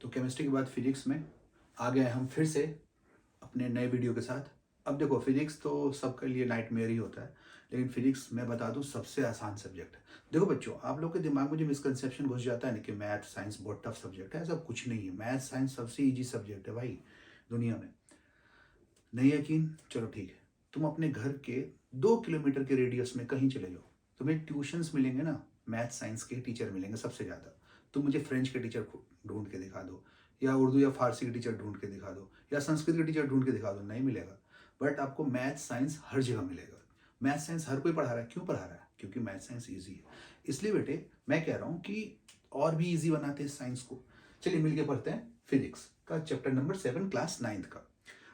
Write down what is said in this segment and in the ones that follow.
तो केमिस्ट्री के बाद फिजिक्स में आ गए हम फिर से अपने नए वीडियो के साथ। अब देखो, फिजिक्स तो सबके लिए नाइटमेयर ही होता है, लेकिन फिजिक्स मैं बता दूं सबसे आसान सब्जेक्ट है। देखो बच्चों, आप लोग के दिमाग में जो मिसकंसेप्शन घुस जाता है ना कि मैथ साइंस बहुत टफ सब्जेक्ट है, ऐसा कुछ नहीं है। मैथ साइंस सबसे ईजी सब्जेक्ट है भाई दुनिया में। नहीं यकीन? चलो ठीक है, तुम अपने घर के 2 किलोमीटर के रेडियस में कहीं चले जाओ, तुम्हें ट्यूशन्स मिलेंगे ना, मैथ साइंस के टीचर मिलेंगे सबसे ज़्यादा। तुम मुझे फ्रेंच के टीचर ढूंढ के दिखा दो, या उर्दू या फारसी के टीचर ढूंढ के दिखा दो, या संस्कृत के टीचर ढूंढ के दिखा दो, नहीं मिलेगा। बट आपको मैथ साइंस हर जगह मिलेगा। मैथ साइंस हर कोई पढ़ा रहा है। क्यों पढ़ा रहा है? क्योंकि मैथ साइंस ईजी है। इसलिए बेटे मैं कह रहा हूँ कि और भी ईजी बनाते हैं साइंस को। चलिए मिलके पढ़ते हैं फिजिक्स का चैप्टर नंबर 7 क्लास 9 का।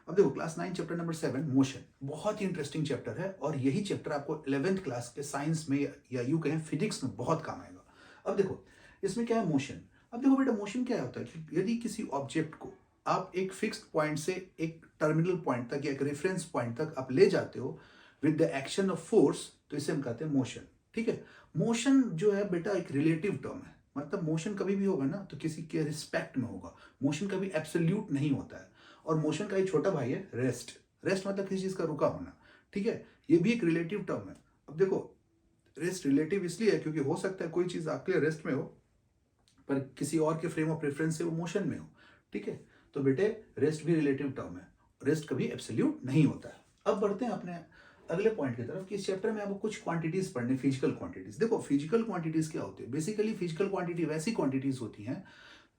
अब देखो, क्लास 9 चैप्टर नंबर 7 मोशन, बहुत ही इंटरेस्टिंग चैप्टर है, और यही चैप्टर आपको 11th क्लास के साइंस में या यूं कहें फिजिक्स में बहुत काम आएगा। अब देखो, इसमें क्या है, मोशन। अब देखो बेटा, मोशन क्या होता है कि यदि किसी ऑब्जेक्ट को आप एक फिक्स्ड पॉइंट से एक टर्मिनल पॉइंट तक या एक रेफरेंस पॉइंट तक आप ले जाते हो with the action of force, तो इसे हम कहते हैं मोशन। ठीक है। मोशन जो है बेटा एक रिलेटिव टर्म है। मतलब मोशन कभी भी होगा ना तो किसी के रिस्पेक्ट में होगा। मोशन कभी एब्सोल्यूट नहीं होता है। और मोशन का एक छोटा भाई है रेस्ट। रेस्ट मतलब किसी चीज का रुका होना। ठीक है। ये भी एक रिलेटिव टर्म है। अब देखो, रेस्ट रिलेटिव इसलिए है क्योंकि हो सकता है कोई चीज आपके लिए रेस्ट में हो पर किसी और के फ्रेम ऑफ रेफरेंस से वो मोशन में हो। ठीक है। तो बेटे, रेस्ट भी रिलेटिव टर्म है। रेस्ट कभी एब्सोल्यूट नहीं होता है। अब बढ़ते हैं अपने अगले पॉइंट की तरफ कि इस चैप्टर में आपको कुछ क्वांटिटीज पढ़ने, फिजिकल क्वांटिटीज। देखो, फिजिकल क्वांटिटीज क्या होती है? बेसिकली फिजिकल क्वांटिटी वैसी क्वांटिटीज होती हैं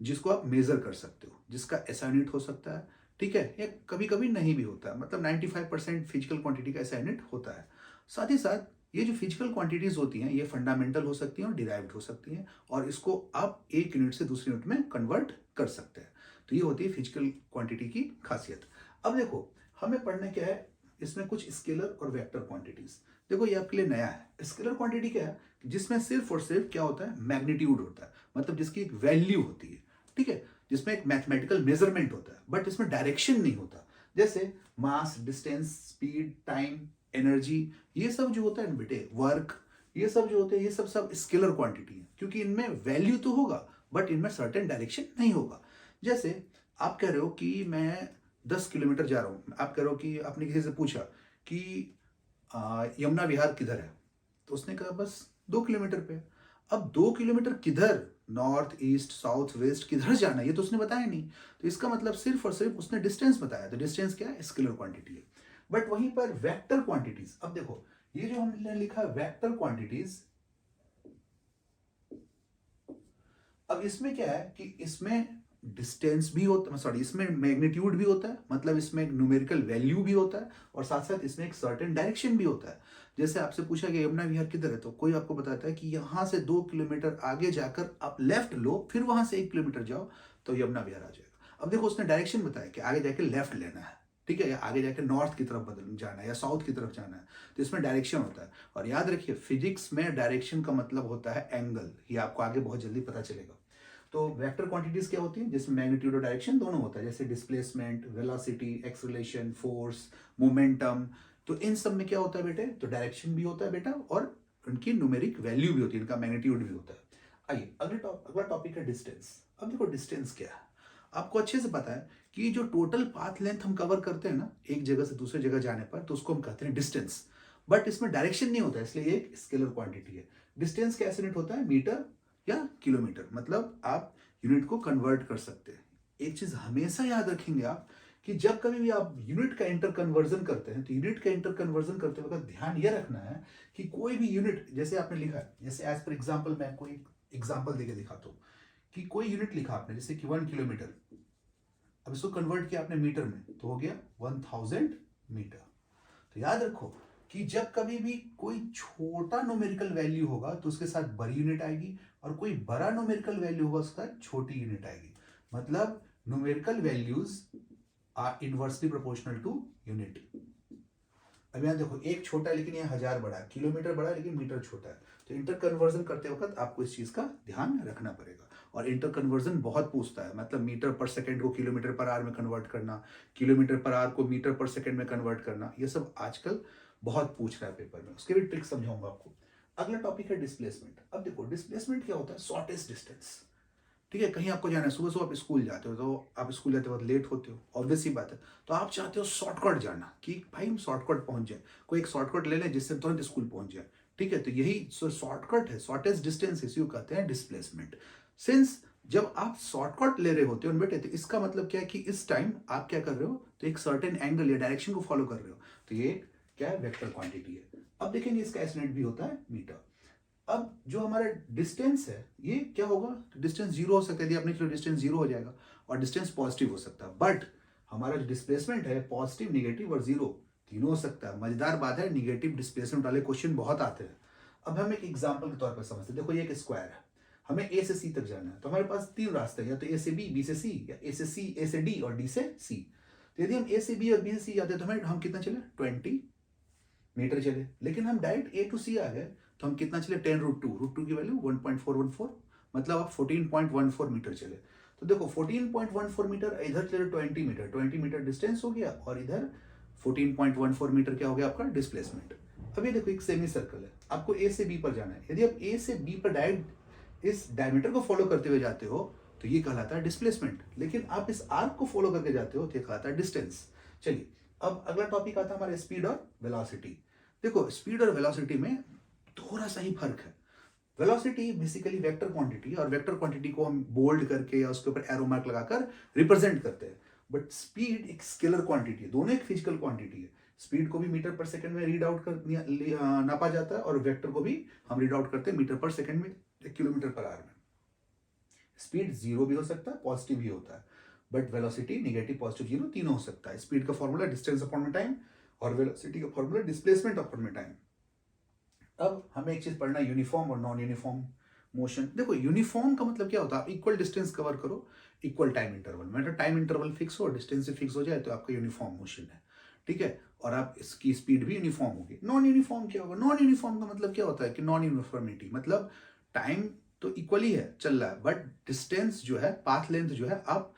जिसको आप मेजर कर सकते हो, जिसका ऐसा यूनिट हो सकता है। ठीक है। या कभी कभी नहीं भी होता है। मतलब 95% फिजिकल क्वांटिटी का ऐसा यूनिट होता है। साथ ही साथ ये जो फिजिकल क्वांटिटीज होती हैं ये फंडामेंटल हो सकती हैं और डिराइव्ड हो सकती हैं, और इसको आप एक यूनिट से दूसरे यूनिट में कन्वर्ट कर सकते हैं। तो ये होती है फिजिकल क्वांटिटी की खासियत। अब देखो, हमें पढ़ना क्या है, इसमें कुछ स्केलर और वेक्टर क्वांटिटीज। देखो, ये आपके लिए नया है। स्केलर क्वांटिटी क्या है? जिसमें सिर्फ और सिर्फ क्या होता है, मैग्नीट्यूड होता है, मतलब जिसकी एक वैल्यू होती है। ठीक है। जिसमें एक मैथमेटिकल मेजरमेंट होता है, बट इसमें डायरेक्शन नहीं होता। जैसे मास, डिस्टेंस, स्पीड, टाइम, एनर्जी, ये सब जो होता है ना बेटे, वर्क, ये सब जो होते हैं, ये सब सब स्केलर क्वांटिटी है, क्योंकि इनमें वैल्यू तो होगा बट इनमें सर्टेन डायरेक्शन नहीं होगा। जैसे आप कह रहे हो कि मैं 10 किलोमीटर जा रहा हूं। आप कह रहे हो कि आपने किसी से पूछा कि यमुना विहार किधर है, तो उसने कहा बस 2 किलोमीटर पे। अब 2 किलोमीटर किधर, नॉर्थ, ईस्ट, साउथ, वेस्ट, किधर जाना है ये तो उसने बताया नहीं। तो इसका मतलब सिर्फ और सिर्फ उसने डिस्टेंस बताया। तो डिस्टेंस क्या है? स्केलर क्वांटिटी है। बट वहीं पर वेक्टर क्वांटिटीज, अब देखो, ये जो हमने लिखा है वेक्टर क्वांटिटीज, अब इसमें क्या है कि इसमें डिस्टेंस भी होता है, सॉरी, इसमें मैग्नीट्यूड भी होता है, मतलब इसमें एक न्यूमेरिकल वैल्यू भी होता है, और साथ साथ इसमें एक सर्टेन डायरेक्शन भी होता है। जैसे आपसे पूछा गया यमुना विहार किधर है, तो कोई आपको बताता है कि यहां से 2 किलोमीटर आगे जाकर आप लेफ्ट लो, फिर वहां से 1 किलोमीटर जाओ तो यमुना विहार आ जाएगा। अब देखो, उसने डायरेक्शन बताया कि आगे जाके लेफ्ट लेना है। ठीक है। या आगे जाके नॉर्थ की तरफ बदल जाना है या साउथ की तरफ जाना है। तो इसमें डायरेक्शन होता है। और याद रखिए, फिजिक्स में डायरेक्शन का मतलब होता है एंगल। ये आपको आगे बहुत जल्दी पता चलेगा। तो वेक्टर क्वांटिटीज क्या होती है? जिसमें मैग्नीट्यूड और डायरेक्शन दोनों होता है, जैसे displacement, velocity, acceleration, force, momentum. तो इन सब में क्या होता है बेटे? तो डायरेक्शन भी होता है बेटा, और उनकी न्यूमेरिक वैल्यू भी होती है, इनका मैग्नीट्यूड भी होता है। आइए अगला टॉपिक है डिस्टेंस। अब देखो, डिस्टेंस क्या है, आपको अच्छे से पता है कि जो टोटल पाथ लेंथ हम कवर करते हैं ना एक जगह से दूसरे जगह जाने पर, तो उसको हम कहते हैं डिस्टेंस। बट इसमें डायरेक्शन नहीं होता है, इसलिए एक स्केलर क्वांटिटी है। डिस्टेंस कैसे यूनिट होता है? मीटर या किलोमीटर। मतलब आप यूनिट को कन्वर्ट कर सकते हैं। एक चीज हमेशा याद रखेंगे आप कि जब कभी भी आप यूनिट का इंटर कन्वर्जन करते हैं, तो यूनिट का इंटर कन्वर्जन करते वक्त ध्यान यह रखना है कि कोई भी यूनिट, जैसे आपने लिखा है, जैसे एज पर एग्जाम्पल मैं कोई एग्जाम्पल देके दिखाता हूँ कि कोई यूनिट लिखा आपने जैसे कि 1 किलोमीटर। अब इसको कन्वर्ट किया आपने मीटर में, तो हो गया 1000 मीटर। तो याद रखो कि जब कभी भी कोई छोटा न्यूमेरिकल वैल्यू होगा तो उसके साथ बड़ी यूनिट आएगी, और कोई बड़ा न्यूमेरिकल वैल्यू होगा उसके साथ छोटी यूनिट आएगी। मतलब numerical values are inversely proportional to unit. अब यहां देखो, एक छोटा है लेकिन यह 1000 बड़ा है, किलोमीटर बड़ा है लेकिन मीटर छोटा है। तो इंटर कन्वर्जन करते वक्त आपको इस चीज का ध्यान रखना पड़ेगा। और इंटर कन्वर्जन बहुत पूछता है, मतलब मीटर पर सेकंड को किलोमीटर पर आवर में कन्वर्ट करना, किलोमीटर पर आवर को मीटर पर सेकंड में कन्वर्ट करना, ये सब आजकल बहुत पूछ रहा है पेपर में। उसके भी ट्रिक समझाऊंगा आपको। अगला टॉपिक है डिस्प्लेसमेंट। अब देखो, डिस्प्लेसमेंट क्या होता है? Shortest distance. ठीक है, कहीं आपको जाना है, सुबह सुबह आप स्कूल जाते हो, तो आप स्कूल जाते वक्त लेट होते हो, ऑब्वियस सी बात है। तो आप चाहते हो शॉर्टकट जाना कि भाई हम शॉर्टकट पहुंच जाए, कोई एक शॉर्टकट ले लें जिससे तुरंत स्कूल पहुंच जाए। ठीक है, तो यही शॉर्टकट है, शॉर्टेस्ट डिस्टेंस इसी को कहते हैं डिस्प्लेसमेंट। सिंस जब आप शॉर्टकट ले रहे होते हो बेटे, तो इसका मतलब क्या है कि इस टाइम आप क्या कर रहे हो, तो एक सर्टेन एंगल या डायरेक्शन को फॉलो कर रहे हो, तो ये क्या है, वेक्टर क्वांटिटी है। अब देखेंगे इसका एस यूनिट भी होता है मीटर। अब जो हमारा डिस्टेंस है ये क्या होगा, डिस्टेंस जीरो हो सकता है, यदि आपने चलो डिस्टेंस जीरो हो जाएगा, और डिस्टेंस पॉजिटिव हो सकता है, बट हमारा जो डिस्प्लेसमेंट है पॉजिटिव, निगेटिव और जीरो तीनों हो सकता है। मजेदार बात है, निगेटिव डिस्प्लेसमेंट वाले क्वेश्चन बहुत आते हैं। अब हम एक एग्जाम्पल के तौर पर समझते हैं। देखो ये एक स्क्वायर है, हमें ए से सी तक जाना है, तो हमारे पास तीन रास्ते हैं, या तो ए से बी से सी, या ए से सी, ए से डी और डी से सी। तो यदि हम ए से बी और बी से सी जाते हैं, तो हम कितना चले, 20 मीटर चले। लेकिन हम डायरेक्ट ए टू सी आ गए, तो हम कितना चले, 10√2, √2 की वैल्यू 1.414, मतलब आप 14.14 मीटर चले। तो देखो 14.14 मीटर, इधर चले 20 मीटर, 20 मीटर डिस्टेंस हो गया, और इधर 14.14 मीटर क्या हो गया आपका डिस्प्लेसमेंट। अब ये देखो एक सेमी सर्कल है, आपको ए से बी पर जाना है, यदि आप ए से बी पर डायरेक्ट इस डायमीटर को फॉलो करते हुए जाते हो, तो ये कहलाता है डिस्प्लेसमेंट। लेकिन आप इस आर्क को फॉलो करके जाते हो, तो ये कहलाता है डिस्टेंस। चलिए, अब अगला टॉपिक आता है हमारे स्पीड और वेलोसिटी। देखो स्पीड और वेलोसिटी में थोड़ा सा ही फर्क है। वेलोसिटी बेसिकली वेक्टर क्वांटिटी, और वेक्टर क्वांटिटी को हम बोल्ड करके या उसके ऊपर एरो मार्क लगाकर रिप्रेजेंट करते हैं। बट स्पीड एक स्केलर क्वांटिटी है, दोनों एक फिजिकल क्वांटिटी है। स्पीड को भी मीटर पर सेकंड में रीड आउट कर नापा जाता है, और वेक्टर को भी हम रीड आउट करते हैं मीटर पर सेकंड में, किलोमीटर पर आवर में। स्पीड जीरो भी हो सकता है, पॉजिटिव भी होता है, but velocity negative, positive, zero तीनों हो सकता है। स्पीड का फॉर्मूला डिस्टेंस अपॉन में टाइम, और वेलोसिटी का फॉर्मूला डिस्प्लेसमेंट अपॉन में टाइम। अब हमें एक चीज पढ़ना है, यूनिफॉर्म और नॉन यूनिफॉर्म मोशन। देखो यूनिफॉर्म का मतलब क्या होता है, आप इक्वल डिस्टेंस कवर करो, इक्वल टाइम इंटरवल, मतलब टाइम इंटरवल फिक्स हो, डिस्टेंस से फिक्स हो जाए, तो आपका यूनिफॉर्म मोशन है। ठीक है, और आप इसकी स्पीड भी यूनिफॉर्म होगी। नॉन यूनिफॉर्म क्या होगा, नॉन यूनिफॉर्म का मतलब क्या होता है कि नॉन यूनिफॉर्मिटी, मतलब टाइम तो इक्वली है चल रहा है, बट डिस्टेंस जो है, पाथ लेंथ जो है, आप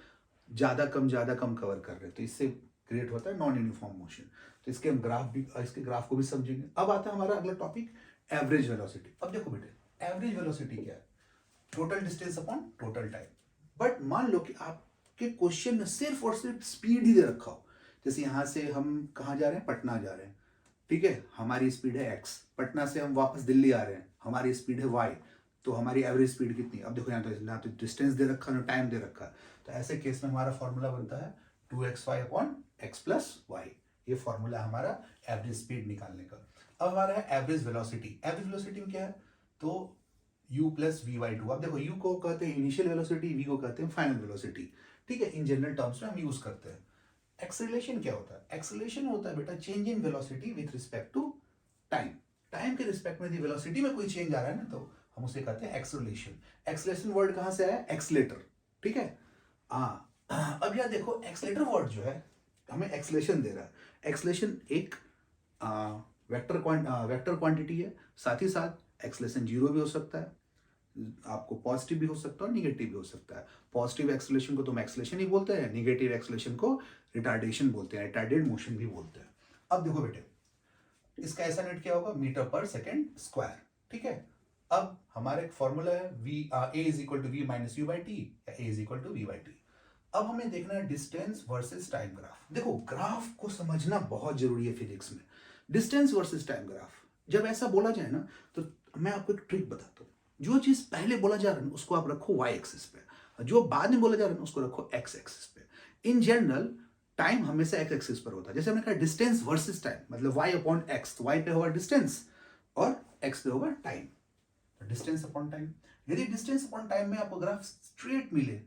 ज्यादा कम कवर कर रहे हैं, तो इससे क्रिएट होता है नॉन यूनिफॉर्म मोशन। तो इसके हम ग्राफ भी, इसके ग्राफ को भी समझेंगे। अब आता है हमारा अगला टॉपिक, एवरेज वेलोसिटी। अब देखो बेटे, एवरेज वेलोसिटी क्या है, total distance upon total time. But मान लो कि आपके क्वेश्चन में सिर्फ और सिर्फ स्पीड ही दे रखा हो, जैसे यहां से हम कहाँ जा रहे हैं, पटना जा रहे हैं, ठीक है, हमारी स्पीड है x, पटना से हम वापस दिल्ली आ रहे हैं, हमारी स्पीड है y, तो हमारी एवरेज स्पीड कितनी। अब देखो यहाँ तो डिस्टेंस दे रखा, ना टाइम दे रखा, तो ऐसे केस में हमारा फॉर्मूला बनता है 2xy upon x plus y. ये फॉर्मूला हमारा एवरेज स्पीड निकालने का। अब हमारा है एवरेज वेलोसिटी। एवरेज वेलोसिटी में क्या है, तो u प्लस v/2। अब देखो u को कहते हैं इनिशियल वेलोसिटी, v को कहते हैं फाइनल वेलोसिटी। ठीक है, इन जनरल टर्म्स में हम यूज करते हैं। एक्सेलरेशन क्या होता है, एक्सेलरेशन होता है बेटा change in velocity with respect to time. Time के रिस्पेक्ट में यदि वेलोसिटी में कोई चेंज आ रहा है ना, तो हम उसे कहते हैं एक्सेलरेशन। एक्सेलरेशन वर्ड कहां से आया, एक्सलेटर। ठीक है, अब यह देखो एक्सलेटर वर्ड जो है हमें एक्सेलरेशन दे रहा है। एक्सेलरेशन एक वेक्टर क्वांटिटी है, साथ ही साथ एक्सेलरेशन जीरो भी हो सकता है, आपको पॉजिटिव भी हो सकता है और निगेटिव भी हो सकता है। पॉजिटिव एक्सेलरेशन को तो हम एक्सेलरेशन ही बोलते हैं, निगेटिव एक्सेलरेशन को रिटार्डेशन बोलते हैं, रिटार्डेड मोशन भी बोलते हैं। अब देखो बेटे, इसका ऐसा यूनिट क्या होगा, मीटर पर सेकेंड स्क्वायर। ठीक है, अब हमारा एक फॉर्मूला है a is equal to v minus u by t, या a is equal to v by t. अब हमें देखना है डिस्टेंस वर्सेस टाइम ग्राफ। देखो ग्राफ को समझना बहुत जरूरी है फिजिक्स में। डिस्टेंस वर्सेस टाइम ग्राफ जब ऐसा बोला जाए ना, तो मैं आपको एक ट्रिक बताता हूँ। जो चीज पहले बोला जा रहा है उसको आप रखो y एक्सिस पे, जो बाद में बोला जा रहा है उसको रखो x एक्सिस पे। इन जनरल टाइम हमेशा x एक्सिस पर होता है। जैसे हमने कहा डिस्टेंस वर्सेस टाइम, मतलब y अपॉन x, तो y पे होगा डिस्टेंस और x पे होगा टाइम, डिस्टेंस अपॉन टाइम। यदि डिस्टेंस अपॉन टाइम में आपको ग्राफ स्ट्रेट मिले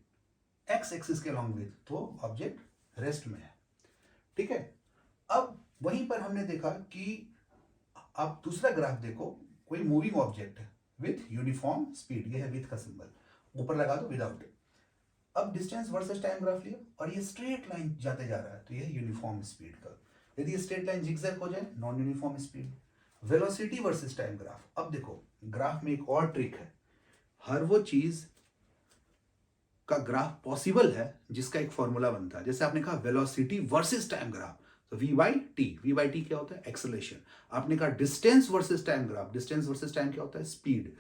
x एक्सिस के अलॉन्ग विद, तो ऑब्जेक्ट रेस्ट में है। ठीक है, अब वहीं पर हमने देखा कि आप दूसरा ग्राफ देखो, कोई मूविंग ऑब्जेक्ट है विथ यूनिफॉर्म स्पीड, ये है विथ का सिंबल, ऊपर लगा दो विदाउट। अब डिस्टेंस वर्सेस टाइम ग्राफ लिया और ये स्ट्रेट लाइन जाते जा रहा है, तो ये यूनिफॉर्म स्पीड का। यदि ये स्ट्रेट लाइन जिगजैग हो जाए, non uniform speed. Velocity versus time graph. अब देखो ग्राफ में एक और ट्रिक है, हर वो चीज का ग्राफ पॉसिबल है जिसका एक फॉर्मूला बनता है। जैसे आपने कहा वेलोसिटी वर्सेस टाइम ग्राफ, तो v बाई टी क्या होता है, एक्सेलरेशन। आपने कहा distance versus time graph, distance versus time क्या होता है, स्पीड।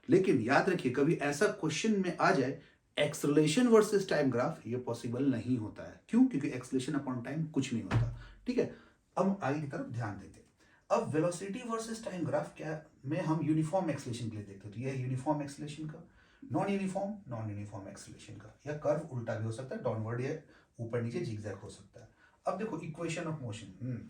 लेकिन याद रखिए कभी ऐसा क्वेश्चन में आ जाए एक्सेलरेशन वर्सेस टाइम ग्राफ ये पॉसिबल नहीं होता है। क्यों? क्योंकि एक्सेलरेशन अपॉन टाइम कुछ नहीं होता। ठीक है, अब आगे की तरफ ध्यान देते हैं। अब वेलोसिटी वर्सेस टाइम ग्राफ क्या में हम यूनिफॉर्म एक्सेलरेशन के लिए देखते हैं। तो ये यूनिफॉर्म एक्सेलरेशन का, नॉन यूनिफॉर्म एक्सेलरेशन का, या कर्व उल्टा भी हो सकता है, डाउनवर्ड या ऊपर नीचे जिगजैग हो सकता है। अब देखो इक्वेशन ऑफ मोशन,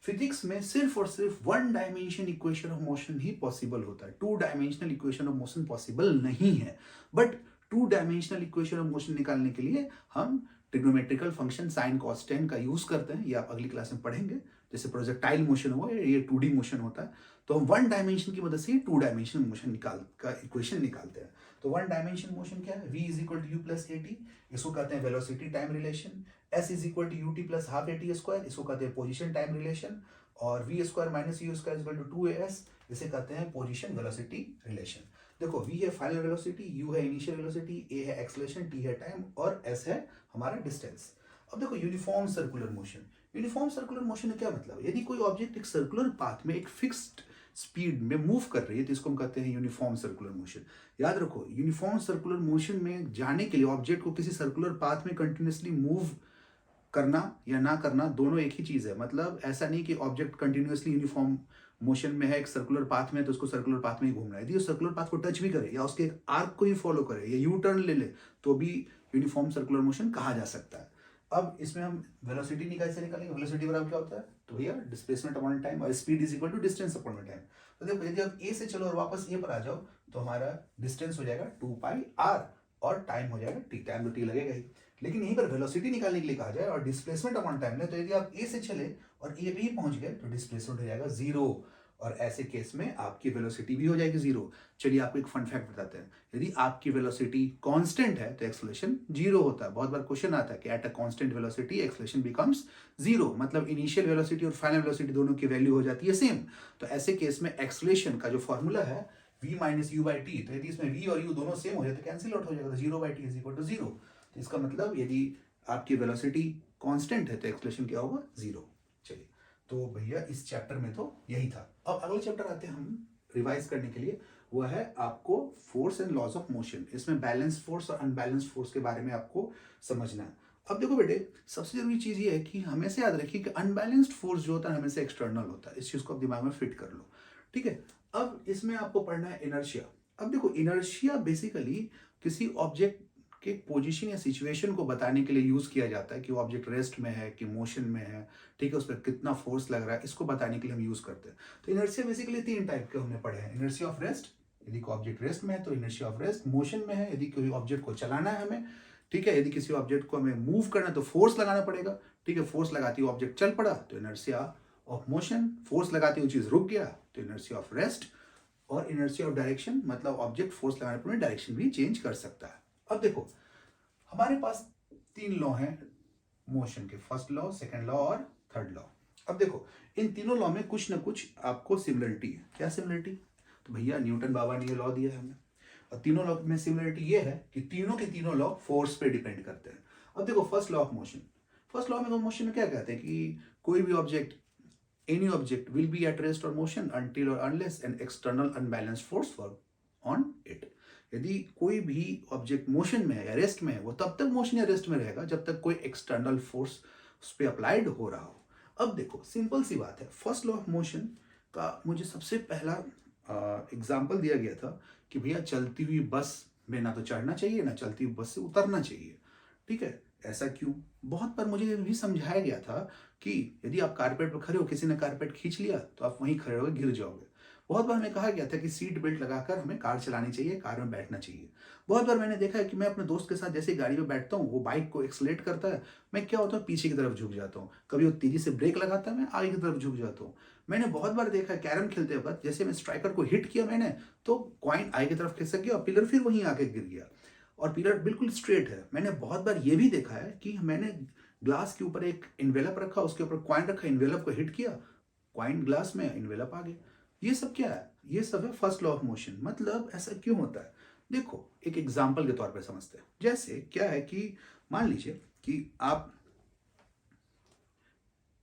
फिजिक्स में सिर्फ और सिर्फ one dimension equation of motion he possible होता है, two dimensional equation of motion possible नहीं है। But two dimensional equation of motion निकालने के लिए हम trigonometrical function sine cos tan का यूज करते हैं, ये आप अगली क्लास में पढ़ेंगे। जैसे प्रोजेक्टाइल मोशन हुआ, ये 2D मोशन होता है, तो हम वन डायमेंशन की मदद से टू डायमेंशनल मोशन का इक्वेशन निकालते हैं। तो वन डायमेंशन मोशन क्या है? v is equal to u plus a t, इसको कहते हैं velocity time relation. s is equal to u t plus half A T square, इसको कहते हैं पोजिशन टाइम रिलेशन। और v square minus u square is equal to 2as, इसे कहते हैं पोजिशन वेलोसिटी रिलेशन। देखो v है फाइनल वेलोसिटी, u है इनिशियल वेलोसिटी, a है एक्सेलरेशन, t है टाइम और s है हमारा डिस्टेंस। अब देखो uniform circular motion, uniform circular motion का क्या मतलब है? यदि कोई ऑब्जेक्ट एक सर्कुलर पाथ में एक फिक्स्ड स्पीड में मूव कर रही है तो इसको हम कहते हैं यूनिफॉर्म सर्कुलर मोशन। याद रखो, यूनिफॉर्म सर्कुलर मोशन में जाने के लिए ऑब्जेक्ट को किसी सर्कुलर पाथ में कंटिन्यूअसली मूव करना या ना करना दोनों एक ही चीज है। मतलब ऐसा नहीं कि ऑब्जेक्ट कंटिन्यूअसली यूनिफॉर्म मोशन में है, एक सर्कुलर पाथ में, तो उसको सर्कुलर पाथ में ही घूमना है। यदि वो सर्कुलर पाथ को टच भी करे या उसके आर्क को ही फॉलो करे या यू टर्न ले ले तो भी यूनिफॉर्म सर्कुलर मोशन कहा जा सकता है। अब इसमें हम वेलोसिटी कैसे निकालेंगे? वेलोसिटी बराबर क्या होता है? तो भैया डिस्प्लेसमेंट अपॉन टाइम, और speed is equal to distance upon time. तो देखो यदि आप ए से चलो और वापस ए पर आ जाओ तो हमारा डिस्टेंस हो जाएगा 2πr और टाइम हो जाएगा टी, टाइम तो टी लगेगा ही। लेकिन यहीं पर वेलोसिटी निकालने के लिए कहा जाए और डिस्प्लेसमेंट अपॉन टाइम ले, तो यदि आप ए से चले और ए पे ही पहुंच गए तो डिस्प्लेसमेंट हो जाएगा 0, और ऐसे केस में आपकी वेलोसिटी भी हो जाएगी 0। चलिए आपको एक फन फैक्ट बताते हैं, यदि आपकी वेलोसिटी कांस्टेंट है तो एक्सेलरेशन 0 होता है। बहुत बार क्वेश्चन आता है कि at a constant velocity acceleration becomes 0, मतलब इनिशियल वेलोसिटी और फाइनल वेलोसिटी दोनों की वैल्यू हो जाती है सेम। तो ऐसे केस में एक्सेलरेशन का जो फॉर्मूला है v minus you by T, तो यदि इसमें v और u दोनों सेम हो जाए तो कैंसिल आउट हो जाएगा, 0 by t is equal to 0। तो इसका मतलब यदि आपकी वेलोसिटी कांस्टेंट है तो एक्सेलरेशन क्या होगा? 0। चलिए, तो भैया इस चैप्टर में तो यही था। अब अगले चैप्टर आते हैं हम रिवाइज करने के लिए, वो है आपको force and laws of motion. इसमें बैलेंस फोर्स और अनबैलेंस फोर्स के बारे में आपको समझना है। अब देखो बेटे, सबसे जरूरी चीज ये है कि हमेशा याद रखिए कि अनबैलेंस्ड फोर्स जो होता है हमेशा एक्सटर्नल होता है। इस चीज को आप दिमाग में फिट कर लो, ठीक है। अब इसमें आपको पढ़ना है इनर्शिया। अब देखो इनर्शिया बेसिकली किसी ऑब्जेक्ट के पोजीशन या सिचुएशन को बताने के लिए यूज किया जाता है कि वो ऑब्जेक्ट रेस्ट में है कि मोशन में है, ठीक है, उस पर कितना फोर्स लग रहा है, इसको बताने के लिए हम यूज करते हैं। तो इनर्शिया बेसिकली 3 टाइप के हमने पढ़े हैं। इनर्शिया ऑफ रेस्ट, यदि कोई ऑब्जेक्ट रेस्ट में है तो इनर्शिया ऑफ रेस्ट। मोशन में है, यदि कोई ऑब्जेक्ट को चलाना है हमें, ठीक है, यदि किसी ऑब्जेक्ट को हमें मूव करना है तो फोर्स लगाना पड़ेगा, ठीक है, फोर्स लगाती हुए ऑब्जेक्ट चल पड़ा तो इनर्शिया ऑफ मोशन। फोर्स लगाती हुई चीज रुक गया तो इनर्शिया ऑफ रेस्ट। और इनर्शिया ऑफ डायरेक्शन, मतलब ऑब्जेक्ट फोर्स लगाने पर डायरेक्शन भी चेंज कर सकता है। अब देखो हमारे पास 3 लॉ हैं मोशन के, फर्स्ट लॉ, सेकंड लॉ और थर्ड लॉ। अब देखो इन तीनों लॉ में कुछ ना कुछ आपको सिमिलरिटी है। क्या सिमिलरिटी? तो भैया न्यूटन बाबा ने ये लॉ दिया है हमें, और तीनों लॉ में सिमिलरिटी ये है कि तीनों के तीनों लॉ फोर्स पे डिपेंड करते हैं। अब देखो first law of motion, first law में मोशन में क्या कहते हैं कि कोई भी object, any object will be at rest or motion until or unless an external unbalanced force work on it। यदि कोई भी ऑब्जेक्ट मोशन में है या रेस्ट में है, वो तब तक मोशन या रेस्ट में रहेगा जब तक कोई एक्सटर्नल फोर्स उस पर अप्लाइड हो रहा हो। अब देखो सिंपल सी बात है, फर्स्ट लॉ ऑफ मोशन का मुझे सबसे पहला एग्जाम्पल दिया गया था कि भैया चलती हुई बस में ना तो चढ़ना चाहिए ना चलती हुई बस से उतरना चाहिए, ठीक है। ऐसा क्यों? बहुत बार मुझे ये भी समझाया गया था कि यदि आप कारपेट पर खड़े हो, किसी ने कारपेट खींच लिया तो आप वहीं खड़े होकर गिर जाओगे। बहुत बार हमें कहा गया था कि सीट बेल्ट लगाकर हमें कार चलानी चाहिए, कार में बैठना चाहिए। बहुत बार मैंने देखा है कि मैं अपने दोस्त के साथ जैसे गाड़ी में बैठता हूँ, वो बाइक को एक्सलेट करता है, मैं क्या होता है पीछे की तरफ झुक जाता हूँ। कभी वो तेजी से ब्रेक लगाता है, मैं आगे की तरफ झुक जाता हूँ। मैंने बहुत बार देखा कैरम खेलते वक्त, जैसे मैं स्ट्राइकर को हिट किया मैंने तो कॉइन आगे की तरफ खिसक गया और पिलर फिर वहीं आके गिर गया, और पिलर बिल्कुल स्ट्रेट है। मैंने बहुत बार ये भी देखा है कि मैंने ग्लास के ऊपर एक इन्वेलप रखा, उसके ऊपर कॉइन रखा, इन्वेलप को हिट किया, कॉइन ग्लास में, इन्वेलप आ गया। ये सब क्या है? ये सब है फर्स्ट लॉ ऑफ मोशन। मतलब ऐसा क्यों होता है? देखो एक एग्जाम्पल के तौर पे समझते हैं। जैसे क्या है कि मान लीजिए कि आप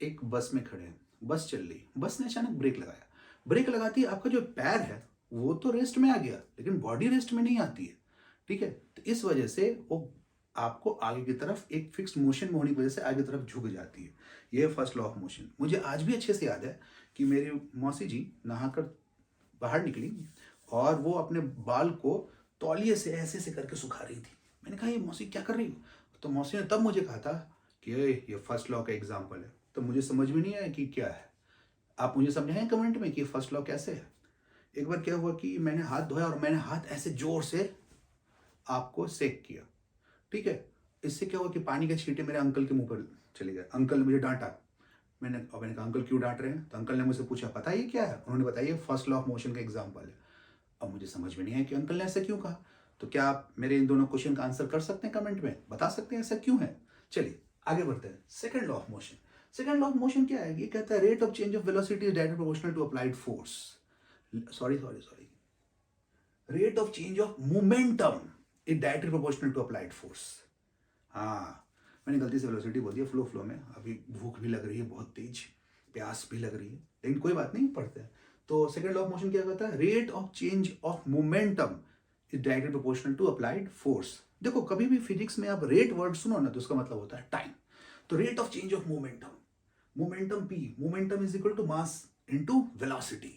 एक बस में खड़े हैं, बस चल रही, बस ने अचानक ब्रेक लगाया, ब्रेक लगाती है आपका जो पैर है वो तो रेस्ट में आ गया लेकिन बॉडी रेस्ट में नहीं आती है, ठीक है, तो इस वजह से वो आपको आगे की तरफ एक फिक्स्ड मोशन में होने की वजह से आगे की तरफ झुक जाती है। ये है फर्स्ट लॉ ऑफ मोशन। मुझे आज भी अच्छे से याद है कि मेरी मौसी जी नहाकर बाहर निकली और वो अपने बाल को तौलिए से ऐसे ऐसे करके सुखा रही थी। मैंने कहा ये मौसी क्या कर रही हो? तो मौसी ने तब मुझे कहा था कि ये फर्स्ट लॉ का एग्जाम्पल है। तो मुझे समझ में नहीं आया कि क्या है। आप मुझे समझाएं कमेंट में कि फर्स्ट लॉ कैसे है। एक बार क्या हुआ कि मैंने हाथ धोया और मैंने हाथ ऐसे जोर से आपको सेक किया, ठीक है। इससे क्या हुआ कि पानी के छींटे मेरे अंकल के मुंह पर चले गए। अंकल ने मुझे डांटा। मैंने कहा अंकल क्यों डांट रहे हैं? तो अंकल ने मुझसे पूछा पता है ये क्या है? उन्होंने बताया ये फर्स्ट लॉ ऑफ मोशन का एग्जाम्पल है। अब मुझे समझ में नहीं आया कि अंकल ने ऐसा क्यों कहा। तो क्या आप मेरे इन दोनों क्वेश्चन का आंसर कर सकते हैं कमेंट में, बता सकते हैं ऐसा क्यों है? चलिए आगे बढ़ते हैं। Second law of motion. Second law of motion क्या है? ये कहता है rate of change of velocity is directly proportional to applied force. Sorry, rate of change of momentum is directly proportional to applied force. हाँ, मैंने गलती से velocity बोल दिया फ्लो में। अभी भूख भी लग रही है बहुत तेज, प्यास भी लग रही है, लेकिन कोई बात नहीं, पढ़ते हैं। तो सेकंड लॉ ऑफ मोशन क्या कहता है? Rate of change of momentum is directly proportional to applied force. देखो कभी भी फिजिक्स में आप रेट वर्ड सुनो ना तो उसका मतलब होता है टाइम। तो rate of change of momentum, momentum p, momentum is equal to mass into velocity.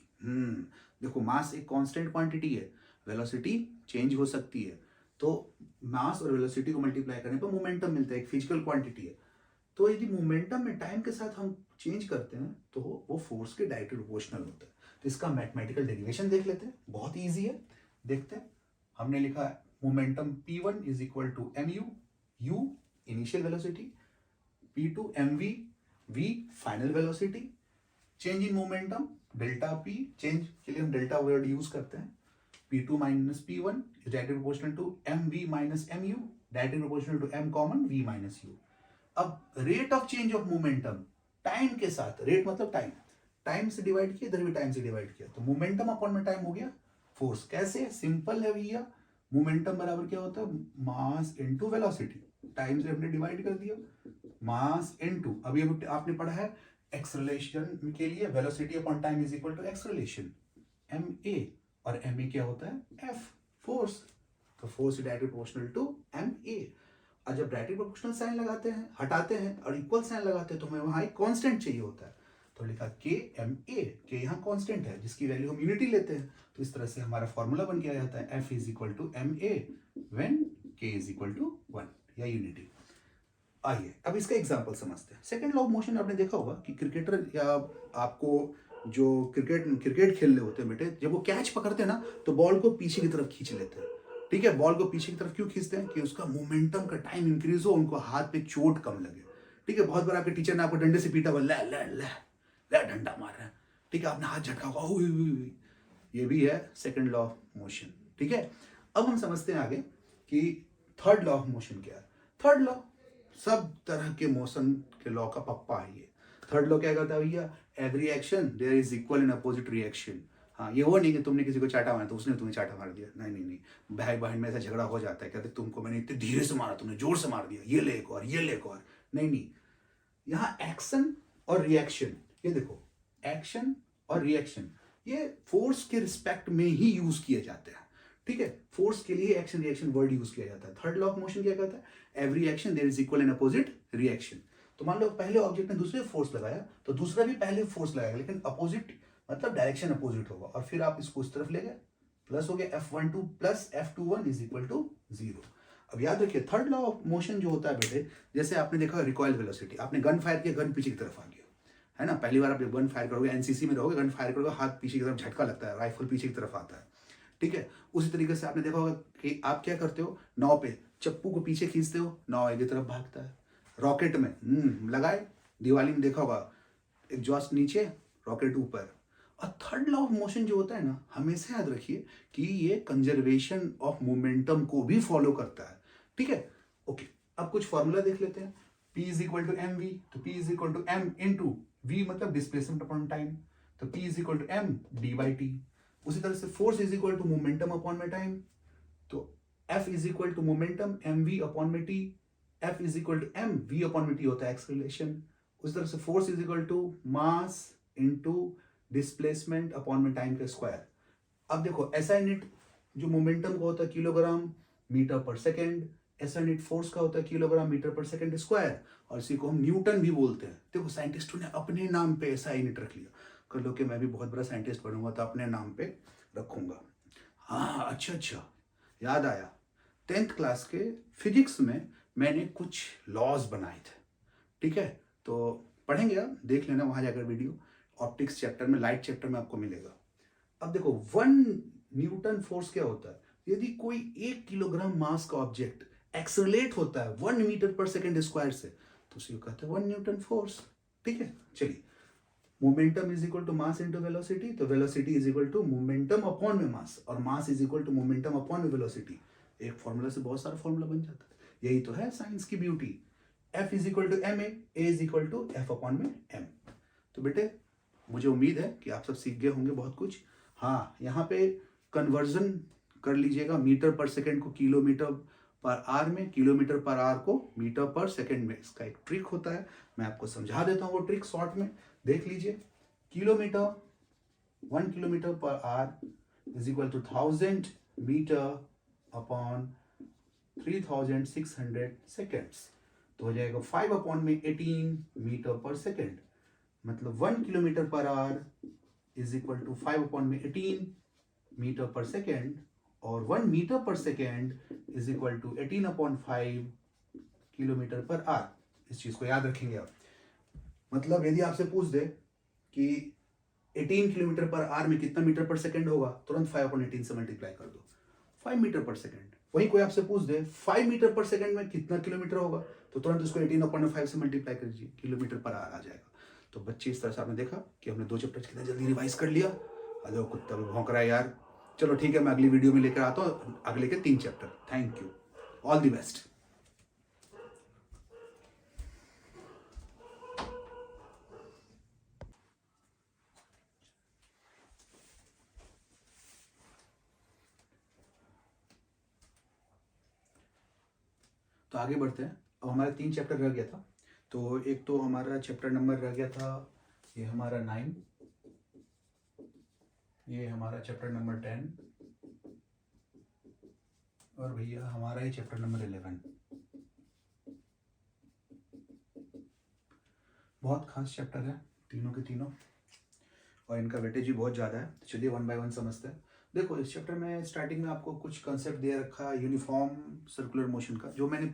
देखो मास एक कांस्टेंट क्वांटिटी है, वेलोसिटी चेंज हो सकती है। तो मास और वेलोसिटी को मल्टीप्लाई करने पर मोमेंटम मिलता है, एक फिजिकल क्वांटिटी है। तो यदि मोमेंटम में टाइम के साथ हम चेंज करते हैं तो वो फोर्स के डायरेक्टली प्रोपोर्शनल होता है। तो इसका मैथमेटिकल डेरिवेशन देख लेते हैं, बहुत ईजी है। देखते हैं, हमने लिखा है momentum P1 is equal to mu, u initial velocity, P2 mv, v final velocity, change in momentum delta p, change के लिए हम डेल्टा वर्ड यूज करते हैं। P2 minus P1 is directly proportional to mv minus mu, directly proportional to m common v minus u। अब rate of change of momentum time के साथ, rate मतलब time, time से डिवाइड किया, इधर भी टाइम से डिवाइड किया, तो मोमेंटम अपॉन में टाइम हो गया फोर्स। कैसे? सिंपल है भैया, मोमेंटम बराबर क्या होता है? मास इनटू वेलोसिटी। टाइम से हमने डिवाइड कर दिया, मास इनटू, अभी आपने पढ़ा है एक्सेलरेशन के लिए velocity upon time is equal to acceleration ma, और ma क्या होता है? f, force. तो force directly proportional to ma। और जब डायरेक्टली प्रोपोर्शनल साइन लगाते हैं, हटाते हैं और इक्वल साइन लगाते हैं तो हमें वहां एक कांस्टेंट चाहिए होता है। तो लिखा के एम ए, के यहाँ कांस्टेंट है जिसकी वैल्यू हम यूनिटी लेते हैं। तो इस तरह से हमारा फॉर्मूला बन के आ जाता है f is equal to M a when k is equal to 1 या यूनिटी। आइए अब इसका एग्जांपल समझते हैं। सेकंड लॉ ऑफ मोशन आपने देखा होगा कि क्रिकेटर या आपको जो क्रिकेट खेल रहे होते हैं बेटे, जब वो कैच पकड़ते हैं ना तो बॉल को पीछे की तरफ खींच लेते हैं। ठीक है, बॉल को पीछे की तरफ क्यों खींचते हैं? कि उसका मोमेंटम का टाइम इंक्रीज हो, उनको हाथ पे चोट कम लगे। ठीक है, बहुत बार आपके टीचर ने आपको डंडे से पीटा हुआ, ले ले ले ले डंडा मार रहा है, ठीक है, आपने हाथ झटका हुआ, ये भी है सेकंड लॉ ऑफ मोशन। ठीक है, अब हम समझते हैं आगे कि थर्ड लॉ ऑफ मोशन क्या है। थर्ड लॉ सब तरह के मोशन के लॉ का पप्पा है ये। थर्ड लॉ क्या कहता है भैया? Every action there is equal in opposite reaction. हाँ, ये वो नहीं कि तुमने किसी को चाटा मारा तो उसने तुम्हें चाटा मार दिया, नहीं नहीं नहीं, भाई बहन में ऐसा झगड़ा हो जाता है, कहते तुमको मैंने इतने धीरे से मारा, तुमने जोर से मार दिया, ये ले एक और, ये ले एक और। नहीं नहीं, यहाँ एक्शन और रिएक्शन, ये देखो एक्शन और रिएक्शन ये फोर्स के रिस्पेक्ट में ही यूज किए जाते हैं। ठीक है, फोर्स के लिए एक्शन रिएक्शन वर्ड यूज किया जाता है। थर्ड लॉ ऑफ मोशन क्या कहता है? Every action there is equal in opposite reaction. तो मान लो पहले ऑब्जेक्ट ने दूसरे फोर्स लगाया तो दूसरा भी पहले फोर्स लगाएगा, लेकिन अपोजिट मतलब डायरेक्शन अपोजिट होगा, और फिर आप इसको इस तरफ ले गए, प्लस हो गया F12 plus F21 is equal to 0। अब याद रखिए थर्ड लॉ ऑफ मोशन जो होता है बेटे, जैसे आपने देखा रिकॉइल वेलोसिटी, आपने गन फायर किया, गन पीछे की तरफ आ गया, है ना। पहली बार आप जब गन फायर करोगे, एनसीसी में रहोगे, गन फायर करोगे, हाथ पीछे की तरफ झटका लगता है, राइफल पीछे की तरफ आता है। ठीक है, उसी तरीके से आपने देखा होगा कि आप क्या करते हो, नाव पे चप्पू को पीछे खींचते हो, नाव आगे तरफ भागता है। रॉकेट में लगाए, दिवाली में देखा होगा, एग्जॉस्ट नीचे, रॉकेट ऊपर। और थर्ड लॉ ऑफ मोशन जो होता है ना, हमेशा याद रखिए कि ये कंजर्वेशन ऑफ मोमेंटम को भी फॉलो करता है। ठीक है, ओके, अब कुछ फॉर्मूला देख लेते हैं। P is equal to M V, तो P is equal to M into V मतलब डिस्प्लेसमेंट अपॉन टाइम, तो P is equal to M D by T. उसी तरह से force is equal to momentum upon में टाइम, तो F is equal to momentum M V upon में T, F is equal to M V upon में T होता है acceleration. उसी तरह से force is equal to mass into displacement upon में टाइम का स्क्वायर। अब देखो ऐसा यूनिट जो मोमेंटम का होता है किलोग्राम मीटर पर सेकेंड। SI यूनिट फोर्स का होता है किलोग्राम मीटर पर सेकेंड स्क्वायर, और इसी को हम न्यूटन भी बोलते हैं। देखो साइंटिस्टों ने अपने नाम पे SI यूनिट रख लिया। कर लो कि मैं भी बहुत बड़ा साइंटिस्ट बनूंगा तो अपने नाम पे रखूंगा। हाँ अच्छा, याद आया, 10th क्लास के फिजिक्स में मैंने कुछ लॉज बनाए थे, ठीक है? तो पढ़ेंगे, आप देख लेना वहां जाकर वीडियो, ऑप्टिक्स चैप्टर में, लाइट चैप्टर में आपको मिलेगा। अब देखो 1 न्यूटन फोर्स क्या होता है? यदि कोई 1 किलोग्राम मास का ऑब्जेक्ट एक्सेलरेट होता है 1 मीटर पर सेकेंड स्क्वायर से, तो उसी को कहते हैं 1 न्यूटन फोर्स। ठीक है, चलिए, momentum is equal to mass into velocity, तो velocity is equal to momentum upon में मास, और mass is equal to momentum upon में वेलोसिटी। एक फॉर्मूला से बहुत सारा फॉर्मूला बन जाता है। यही तो है साइंस की beauty. F is equal to M a is equal to f upon में एम। तो बेटे मुझे उम्मीद है कि आप सब सीख गए होंगे बहुत कुछ। हाँ, यहाँ पे कन्वर्जन कर लीजिएगा मीटर पर सेकेंड को किलोमीटर पर आर में, किलोमीटर पर आर को मीटर पर सेकेंड में। इसका एक ट्रिक होता है, मैं आपको समझा देता हूँ वो ट्रिक शॉर्ट में, देख लीजिए। Kilometre, 1 kilometre per hour is equal to 1000 metre upon 3600 seconds. तो हो जाएगा 5 अपॉन में 18 मीटर पर सेकेंड। मतलब 1 kilometre per hour is equal to 5 upon में 18 मीटर पर सेकेंड, और 1 मीटर पर second is equal to 18 upon 5 kilometre per hour. इस चीज को याद रखेंगे आप। मतलब यदि आपसे पूछ दे कि 18 किलोमीटर पर आवर में कितना मीटर पर सेकेंड होगा, तुरंत 5 अपॉन 18 से मल्टीप्लाई कर दो, 5 मीटर पर सेकेंड। वही कोई आपसे पूछ दे 5 मीटर पर सेकेंड में कितना किलोमीटर होगा, तो तुरंत उसको 18 अपॉन 5 से मल्टीप्लाई कर दीजिए, किलोमीटर पर आवर आ जाएगा। तो बच्चे इस तरह से आपने देखा कि हमने 2 चैप्टर कितना जल्दी रिवाइज कर लिया। अरे कुत्ता भी भौंक रहा है यार। चलो ठीक है, मैं अगली वीडियो में लेकर आता हूँ अगले के 3 chapter. Thank you, all the best. तो आगे बढ़ते हैं। अब हमारे 3 चैप्टर रह गया था। तो एक तो हमारा चैप्टर नंबर रह गया था, ये हमारा 9, ये हमारा चैप्टर नंबर 10, और भैया हमारा ही चैप्टर नंबर 11। बहुत खास चैप्टर है तीनों के तीनों, और इनका वेटेज भी बहुत ज़्यादा है। चलिए 1 बाय 1 समझते हैं। देखो इस चैप्टर में स्टार्टिंग में आपको कुछ कंसेप्ट दे रखा है यूनिफॉर्म सर्कुलर मोशन का, जो मैंने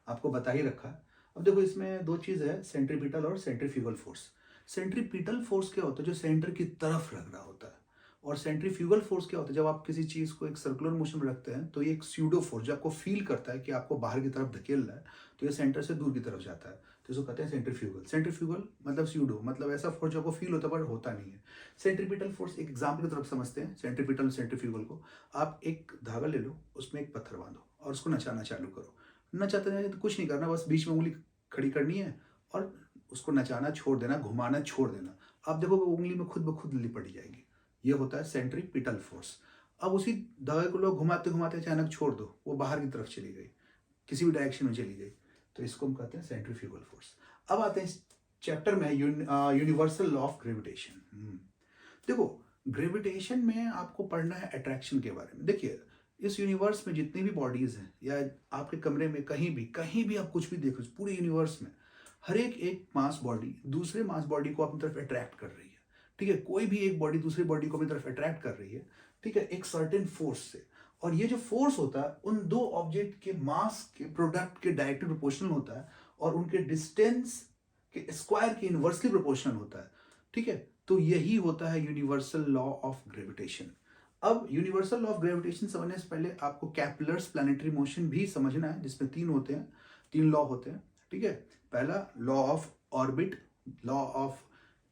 आपको बता ही रखा है। अब देखो इसमें 2 चीज़ है, सेंट्रीपिटल और सेंट्रीफ्यूगल फोर्स। सेंट्रीपिटल फोर्स क्या होता है? जो सेंटर की तरफ लग रहा होता है। और सेंट्रीफ्यूगल फोर्स क्या होता है? जब आप किसी चीज़ को एक सर्कुलर मोशन में रखते हैं तो ये एक स्यूडो फोर्स जो आपको फील करता है कि आपको बाहर की तरफ धकेल रहा है, तो ये सेंटर से दूर की तरफ जाता है, तो इसको कहते हैं सेंट्रीफ्यूगल। सेंट्रीफ्यूगल मतलब स्यूडो, मतलब ऐसा फोर्स जो आपको फील होता है पर होता नहीं है। सेंट्रीपिटल फोर्स एक एग्जाम्पल की तरफ समझते हैं सेंट्रीपिटल सेंट्रीफ्यूगल को। आप एक धागा ले लो, उसमें एक पत्थर बांधो और उसको नचाना चालू करो। नचाते जाए तो कुछ नहीं करना, बस बीच में उंगली खड़ी करनी है और उसको नचाना छोड़ देना, घुमाना छोड़ देना। आप देखोगे उंगली में खुद ब खुद लिपट जाएगी। ये होता है सेंट्रीपिटल फोर्स। अब उसी धागे को लोग घुमाते घुमाते अचानक छोड़ दो, वो बाहर की तरफ चली गई, किसी भी डायरेक्शन में चली गई, तो इसको हम कहते हैं सेंट्रीफ्यूगल फोर्स। अब आते हैं इस चैप्टर में यूनिवर्सल लॉ ऑफ ग्रेविटेशन। देखो ग्रेविटेशन में आपको पढ़ना है अट्रैक्शन के बारे में। देखिए इस यूनिवर्स में जितनी भी बॉडीज हैं, या आपके कमरे में कहीं भी आप कुछ भी देख रहे हो, पूरे यूनिवर्स में हर एक मास बॉडी दूसरे मास बॉडी को अपनी तरफ अट्रैक्ट कर रही है। ठीक है, कोई भी एक बॉडी दूसरी बॉडी को अपनी तरफ अट्रैक्ट कर रही है, ठीक है, एक सर्टेन फोर्स से। और ये जो फोर्स होता है उन 2 ऑब्जेक्ट के मास के प्रोडक्ट के डायरेक्टली प्रोपोर्शनल होता है, और उनके डिस्टेंस के स्क्वायर के इनवर्सली प्रोपोर्शनल होता है। ठीक है, तो यही होता है यूनिवर्सल लॉ ऑफ ग्रेविटेशन। अब यूनिवर्सल लॉ ऑफ ग्रेविटेशन समझने से पहले आपको कैपलर्स प्लैनेटरी मोशन भी समझना है, जिसमें 3 होते हैं, 3 लॉ होते हैं। ठीक है, पहला law of orbit. Law of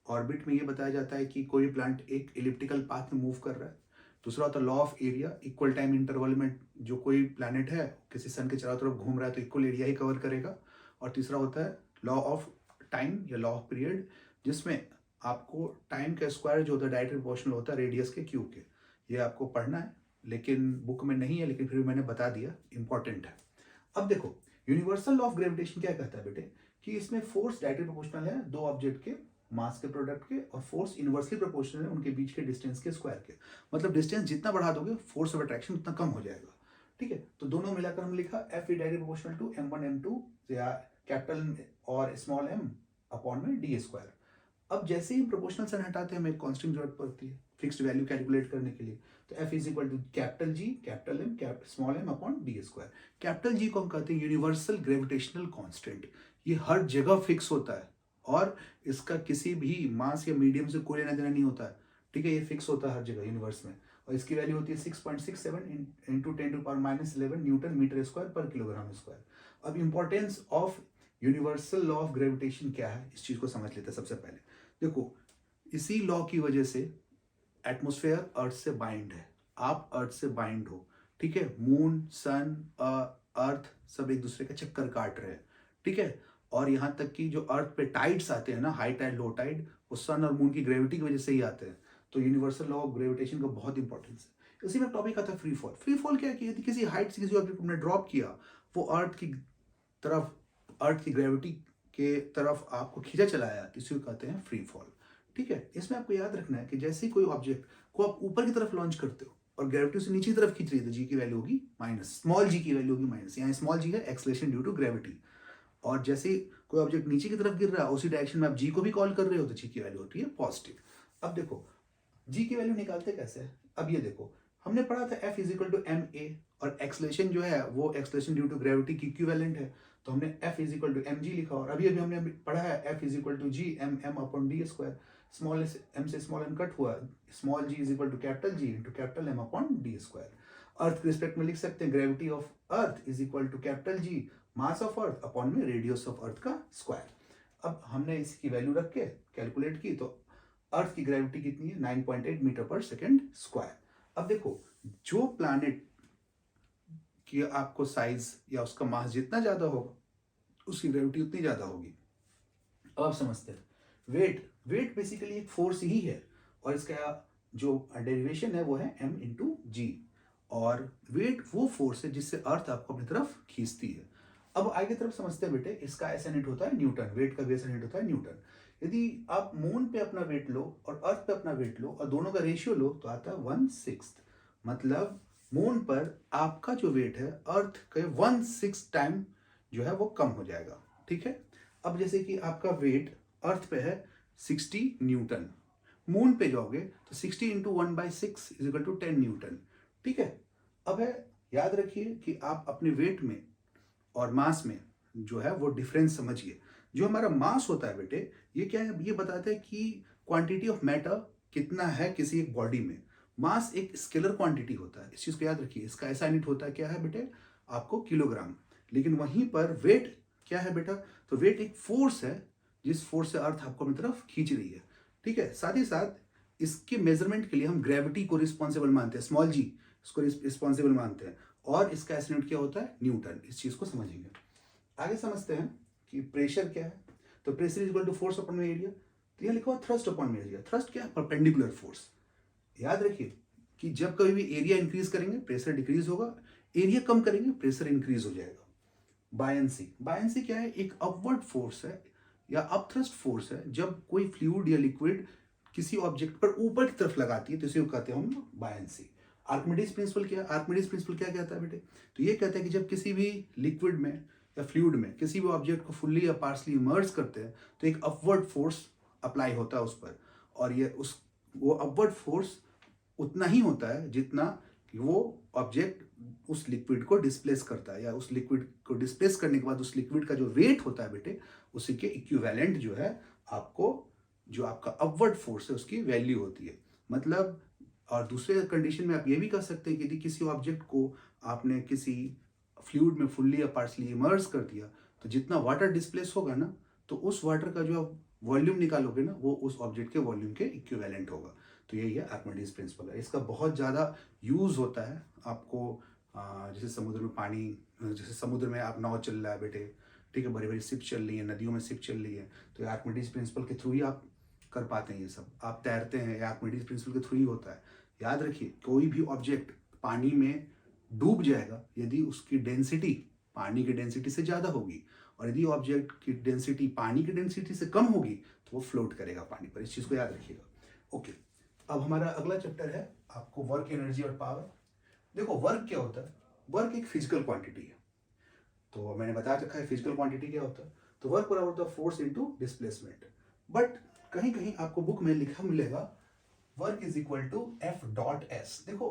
orbit में ये बताया जाता है कि कोई प्लैनेट एक इलिप्टिकल पाथ में मूव कर रहा है। दूसरा होता है law of area, equal time interval में जो कोई प्लैनेट है किसी सन के चारों तरफ घूम रहा है तो इक्वल एरिया ही कवर करेगा। और तीसरा होता है लॉ ऑफ टाइम या लॉ ऑफ पीरियड, जिसमें आपको टाइम का स्क्वायर जो होता है डायरेक्टली प्रोपोर्शनल होता है रेडियस के क्यूब के। ये आपको पढ़ना है, लेकिन बुक में नहीं है, लेकिन फिर मैंने बता दिया, इंपॉर्टेंट है। अब देखो यूनिवर्सल लॉ ऑफ ग्रेविटेशन क्या कहता है बेटे, कि इसमें फोर्स डायरेक्टली प्रोपोर्शनल है 2 ऑब्जेक्ट के मास के प्रोडक्ट के, और फोर्स इनवर्सली प्रोपोर्शनल है उनके बीच के डिस्टेंस के स्क्वायर के। मतलब डिस्टेंस जितना बढ़ा दोगे फोर्स ऑफ अट्रैक्शन उतना कम हो जाएगा। ठीक है, तो दोनों मिलाकर हम लिखा f is directly proportional to m1 m2 या कैपिटल और स्मॉल m अपॉन में डी स्क्वायर। अब जैसे ही प्रोपोर्शनल साइन हटाते हैं हमें कांस्टेंट जरूरत पड़ती है फिक्स्ड वैल्यू कैलकुलेट करने के लिए, तो f is equal to capital G capital M small m upon D square. Capital G को हम कहते हैं यूनिवर्सल ग्रेविटेशनल कांस्टेंट, ये हर जगह फिक्स होता है और इसका किसी भी मास या मीडियम से कोई लेना देना नहीं होता है, ठीक है, ये फिक्स होता है हर जगह यूनिवर्स में, और इसकी वैल्यू होती है 6.67 इंटू 10⁻11 न्यूटन मीटर स्क्वायर पर किलोग्राम स्क्वायर। अब importance of universal law of gravitation क्या है इस चीज को समझ लेते हैं। सबसे पहले देखो, इसी लॉ की वजह से एटमॉस्फेयर अर्थ से बाइंड है, आप अर्थ से बाइंड हो, ठीक है, मून सन अर्थ सब एक दूसरे का चक्कर काट रहे हैं, ठीक है, और यहाँ तक कि जो अर्थ पे टाइड्स आते हैं ना, हाई टाइड लो टाइड, वो सन और मून की ग्रेविटी की वजह से ही आते हैं। तो यूनिवर्सल लॉ ऑफ ग्रेविटेशन का बहुत इंपॉर्टेंस है। इसी में टॉपिक आता है फ्री फॉल। फ्री फॉल क्या है कि किसी हाइट से किसी ऑब्जेक्ट को हमने ड्रॉप किया, वो अर्थ की तरफ, अर्थ की ग्रेविटी के तरफ आपको खींचा चलाया, इसी को कहते हैं फ्री फॉल, ठीक है। इसमें आपको याद रखना है कि जैसे ही कोई ऑब्जेक्ट को आप ऊपर की तरफ लॉन्च करते हो और ग्रेविटी से नीचे की तरफ खींच रही है तो जी की वैल्यू होगी माइनस, स्मॉल जी की वैल्यू होगी माइनस। यहाँ स्मॉल जी है एक्सेलरेशन ड्यू टू ग्रेविटी, और जैसे कोई ऑब्जेक्ट नीचे की तरफ गिर रहा है उसी डायरेक्शन में आप जी को भी कॉल कर रहे हो तो जी की वैल्यू होती है पॉजिटिव। अब देखो जी की वैल्यू निकालते कैसे है। अब ये देखो, हमने पढ़ा था F is equal to M A, और एक्सेलरेशन जो है वो एक्सेलरेशन ड्यू टू ग्रेविटी की इक्विवेलेंट है, तो हमने F is equal to M G लिखा। और अभी अभी हमने पढ़ा है F is equal to G M M upon D square, small M से स्मॉल एम कट हुआ, small G is equal to capital G into capital M upon D square. Earth के रिस्पेक्ट में लिख सकते हैं gravity of earth is equal to capital G mass of earth upon में radius of earth का square. अब हमने इसकी वैल्यू रख के कैलकुलेट की, तो अर्थ की ग्रेविटी कितनी है 9.8 मीटर पर सेकेंड स्क्वायर। अब देखो, जो प्लैनेट की आपको साइज या उसका मास जितना ज्यादा होगा उसकी ग्रेविटी उतनी ज्यादा होगी। अब आप समझते हैं वेट, वेट बेसिकली एक फोर्स ही है, और इसका जो डेरिवेशन है वो है m इंटू जी, और वेट वो फोर्स है जिससे अर्थ आपको अपनी तरफ खींचती है। अब आगे तरफ समझते हैं बेटे, इसका ऐसा यूनिट होता है न्यूटन, वेट का भी ऐसा यूनिट होता है न्यूटन। यदि आप मून पे अपना वेट लो और अर्थ पे अपना वेट लो और दोनों का रेशियो लो तो आता है 1/6, मतलब मून पर आपका जो वेट है अर्थ के 1/6 टाइम जो है वो कम हो जाएगा, ठीक है। अब जैसे कि आपका वेट अर्थ पे है 60 न्यूटन, मून पे जाओगे तो 60 into 1/6 is equal to 10 newton, ठीक है। अब है, याद रखिए कि आप अपने वेट में और मास में जो है वो डिफरेंस समझिए। जो हमारा मास होता है बेटे, ये क्या है, ये बताता है कि क्वांटिटी ऑफ मैटर कितना है किसी एक बॉडी में। मास एक स्केलर क्वांटिटी होता है, इस चीज को याद रखिए। इसका ऐसा यूनिट होता है क्या है बेटे, आपको किलोग्राम। लेकिन वहीं पर वेट क्या है बेटा, तो वेट एक फोर्स है जिस फोर्स से अर्थ आपको अपनी तरफ खींच रही है, ठीक है। साथ ही साथ इसके मेजरमेंट के लिए हम ग्रेविटी को रिस्पॉन्सिबल मानते हैं, स्मॉल जी इसको रिस्पॉन्सिबल मानते हैं, और इसका ऐसा यूनिट क्या होता है न्यूटन। इस चीज को समझेंगे। आगे समझते हैं कि प्रेशर क्या है, तो pressure is equal to force upon area. तो यह लिखा हुआ थ्रस्ट अपॉन एरिया। थ्रस्ट क्या है, परपेंडिकुलर फोर्स। याद रखिए कि जब कभी भी एरिया इंक्रीज करेंगे प्रेशर डिक्रीज होगा, एरिया कम करेंगे प्रेशर इंक्रीज हो जाएगा। बायंसी, बायंसी क्या है, एक अपवर्ड फोर्स है या अपथ्रस्ट फोर्स है। जब कोई फ्लूइड या लिक्विड किसी ऑब्जेक्ट पर ऊपर की तरफ लगाती है तो इसे कहते हैं हम बायंसी। आर्किमिडीज प्रिंसिपल क्या है, आर्किमिडीज प्रिंसिपल क्या कहता है बेटे, तो ये कहता है कि जब किसी भी लिक्विड में या फ्लूइड में किसी भी ऑब्जेक्ट को फुल्ली या पार्सली इमर्ज करते हैं तो एक अपवर्ड फोर्स अप्लाई होता है उस पर, और ये वो अपवर्ड फोर्स उतना ही होता है जितना वो ऑब्जेक्ट उस लिक्विड को डिस्प्लेस करता है, या उस लिक्विड को डिस्प्लेस करने के बाद उस लिक्विड का जो वेट होता है बेटे, उसी के इक्विवेलेंट जो है आपको, जो आपका अपवर्ड फोर्स है उसकी वैल्यू होती है। मतलब, और दूसरे कंडीशन में आप ये भी कह सकते हैं कि यदि किसी ऑब्जेक्ट को आपने किसी फ्लूइड में फुल्ली या पार्सली इमर्ज कर दिया तो जितना वाटर डिस्प्लेस होगा ना, तो उस वाटर का जो आप वॉल्यूम निकालोगे ना वो उस ऑब्जेक्ट के वॉल्यूम के इक्विवेलेंट होगा। तो यही है आर्किमिडीज प्रिंसिपल है। इसका बहुत ज़्यादा यूज होता है आपको, जैसे समुद्र में पानी, जैसे समुद्र में आप नाव चल रहा है बेटे, ठीक है, बड़ी बड़ी शिप चल रही है, नदियों में शिप चल रही है, तो आर्किमिडीज प्रिंसिपल के थ्रू ही आप कर पाते हैं ये सब। आप तैरते हैं, आर्किमिडीज प्रिंसिपल के थ्रू ही होता है। याद रखिए, कोई भी ऑब्जेक्ट पानी में डूब जाएगा यदि उसकी डेंसिटी पानी की डेंसिटी से ज़्यादा होगी, और यदि ऑब्जेक्ट की डेंसिटी पानी की डेंसिटी से कम होगी तो वो फ्लोट करेगा पानी पर। इस चीज़ को याद रखिएगा। ओके, अब हमारा अगला चैप्टर है आपको वर्क, एनर्जी और पावर। देखो वर्क क्या होता है, वर्क एक फिजिकल क्वांटिटी है, तो मैंने बता रखा है फिजिकल क्वांटिटी क्या होता है। तो वर्क बराबर होता है फोर्स इनटू डिस्प्लेसमेंट। बट कहीं कहीं आपको बुक में लिखा मिलेगा work is equal to f dot s. देखो